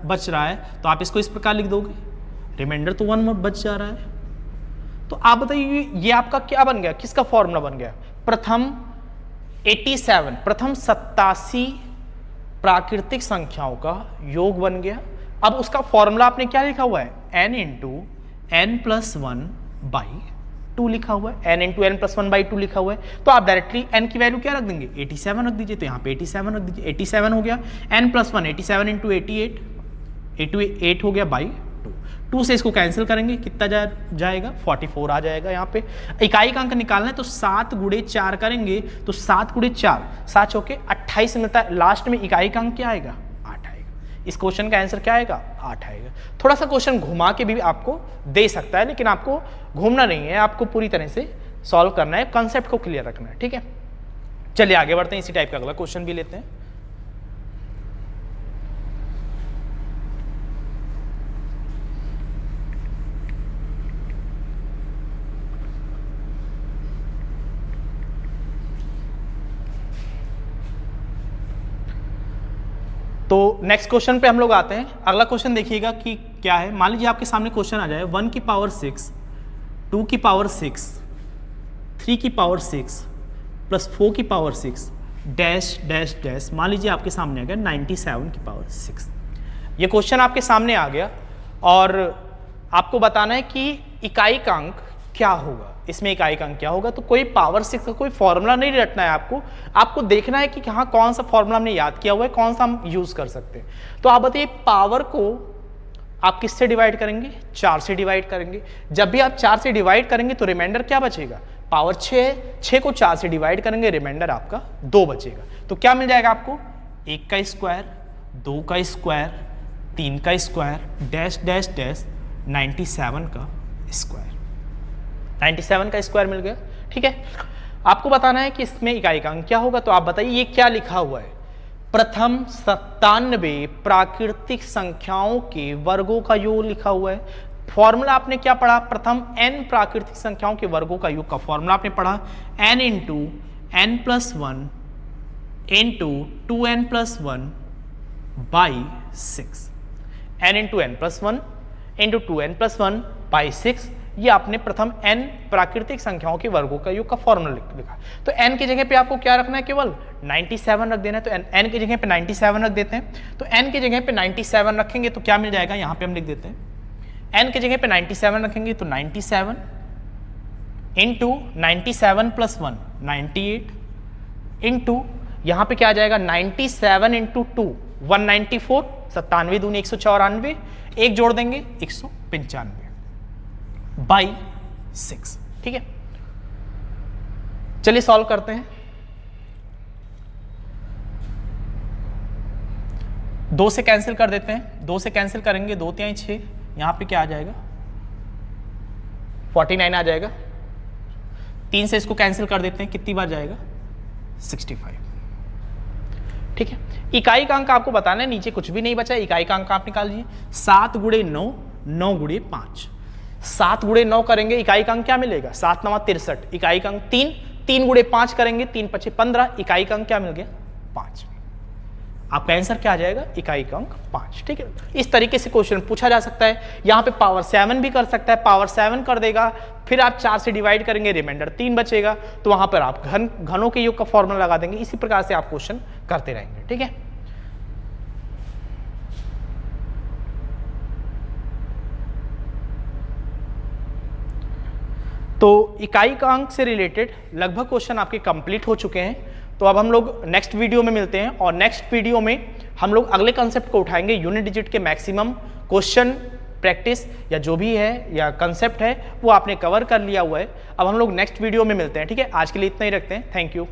बच रहा है तो आप इसको इस प्रकार लिख दोगे, रिमाइंडर तो 1 बच जा रहा है। तो आप बताइए ये आपका क्या बन गया, किसका फॉर्मूला बन गया, प्रथम 87, प्रथम 87 प्राकृतिक संख्याओं का योग बन गया। अब उसका फॉर्मूला आपने क्या लिखा हुआ है, n into n plus 1 by 2 लिखा हुआ है, n into n plus 1 by 2 लिखा हुआ है। तो आप डायरेक्टली n की वैल्यू क्या रख देंगे, 87 रख दीजिए। तो यहाँ पे 87 रख दीजिए, 87 हो गया, n प्लस 1 87 इंटू 88 हो गया बाई 2 से इसको कैंसिल करेंगे, कितना जाएगा 44 आ जाएगा। यहाँ पे इकाई का अंक निकालना है तो 7 गुणे 4 करेंगे तो 7 गुणे 4 7 होके 28 मिलता है। लास्ट में इकाई का अंक क्या आएगा, 8 आएगा। इस क्वेश्चन का आंसर क्या आएगा, 8 आएगा। थोड़ा सा क्वेश्चन घुमा के भी आपको दे सकता है, लेकिन आपको घूमना नहीं है, आपको पूरी तरह से सॉल्व करना है, कंसेप्ट को क्लियर रखना है। ठीक है, चलिए आगे बढ़ते हैं, इसी टाइप का अगला क्वेश्चन भी लेते हैं। तो नेक्स्ट क्वेश्चन पे हम लोग आते हैं। अगला क्वेश्चन देखिएगा कि क्या है। मान लीजिए आपके सामने क्वेश्चन आ जाए 1 की पावर 6, 2 की पावर 6, 3 की पावर 6 प्लस 4 की पावर 6 डैश डैश डैश। मान लीजिए आपके सामने आ गया 97 की पावर 6। ये क्वेश्चन आपके सामने आ गया और आपको बताना है कि इकाई का अंक क्या होगा, इसमें इकाई का अंक क्या होगा। तो कोई पावर 6 का कोई फॉर्मूला नहीं रटना है आपको देखना है कि हाँ कौन सा फॉर्मूला हमने याद किया हुआ है, कौन सा हम यूज कर सकते हैं। तो आप बताइए पावर को आप किससे डिवाइड करेंगे, 4 से डिवाइड करेंगे। जब भी आप 4 से डिवाइड करेंगे तो रिमाइंडर क्या बचेगा, पावर 6 को 4 से डिवाइड करेंगे, रिमाइंडर आपका 2 बचेगा। तो क्या मिल जाएगा आपको, 1 का स्क्वायर, 2 का स्क्वायर, 3 का स्क्वायर डैश डैश डैश 97 का स्क्वायर। 97 का स्क्वायर मिल गया। ठीक है, आपको बताना है कि इसमें इकाई का अंक क्या होगा। तो आप बताइए ये क्या लिखा हुआ है, प्रथम 97 प्राकृतिक संख्याओं के वर्गों का योग लिखा हुआ है। फॉर्मूला आपने क्या पढ़ा, प्रथम n प्राकृतिक संख्याओं के वर्गों का योग का फॉर्मूला आपने पढ़ा n into n plus 1 into 2n+1 by 6, n into n+1 into 2n+1 by 6। ये आपने प्रथम n प्राकृतिक संख्याओं के वर्गों का योग का फॉर्मूला लिखा। तो n की जगह पे आपको क्या रखना है, केवल 97 रख देना है। तो n की जगह पे 97 रख देते हैं। तो n की जगह पे 97 रखेंगे तो क्या मिल जाएगा, यहाँ पे हम लिख देते हैं n की जगह पे 97 रखेंगे तो 97 इंटू 97+1 98 इंटू यहाँ पे क्या आ जाएगा 97 इंटू 2 194, 97 दूनी 194, एक जोड़ देंगे 195 बाई 6। ठीक है, चलिए सॉल्व करते हैं। 2 से कैंसिल कर देते हैं, 2 से कैंसिल करेंगे 2 3 6, यहां पे क्या आ जाएगा 49 आ जाएगा। 3 से इसको कैंसिल कर देते हैं, कितनी बार जाएगा 65। ठीक है, इकाई का अंक आपको बताना है, नीचे कुछ भी नहीं बचा, इकाई का अंक आप निकाल लीजिए। 7 गुणे 9, 9 गुणे 5, 7 गुणे 9 करेंगे, इकाई का अंक क्या मिलेगा 7 9 63, इकाई का अंक 3, 3 गुणे 5 करेंगे 3 5 15, इकाई का अंक क्या मिल गया 5। आपका आंसर क्या आ जाएगा, इकाई का अंक 5। ठीक है, इस तरीके से क्वेश्चन पूछा जा सकता है। यहाँ पे पावर 7 भी कर सकता है, पावर 7 कर देगा, फिर आप 4 से डिवाइड करेंगे, रिमाइंडर 3 बचेगा, तो वहां पर आप घनों के योग का फॉर्मूला लगा देंगे। इसी प्रकार से आप क्वेश्चन करते रहेंगे। ठीक है, तो इकाई का अंक से रिलेटेड लगभग क्वेश्चन आपके कंप्लीट हो चुके हैं। तो अब हम लोग नेक्स्ट वीडियो में मिलते हैं, और नेक्स्ट वीडियो में हम लोग अगले कंसेप्ट को उठाएंगे, यूनिट डिजिट के मैक्सिमम क्वेश्चन प्रैक्टिस या जो भी है या कंसेप्ट है वो आपने कवर कर लिया हुआ है। अब हम लोग नेक्स्ट वीडियो में मिलते हैं। ठीक है, आज के लिए इतना ही रखते हैं। Thank you.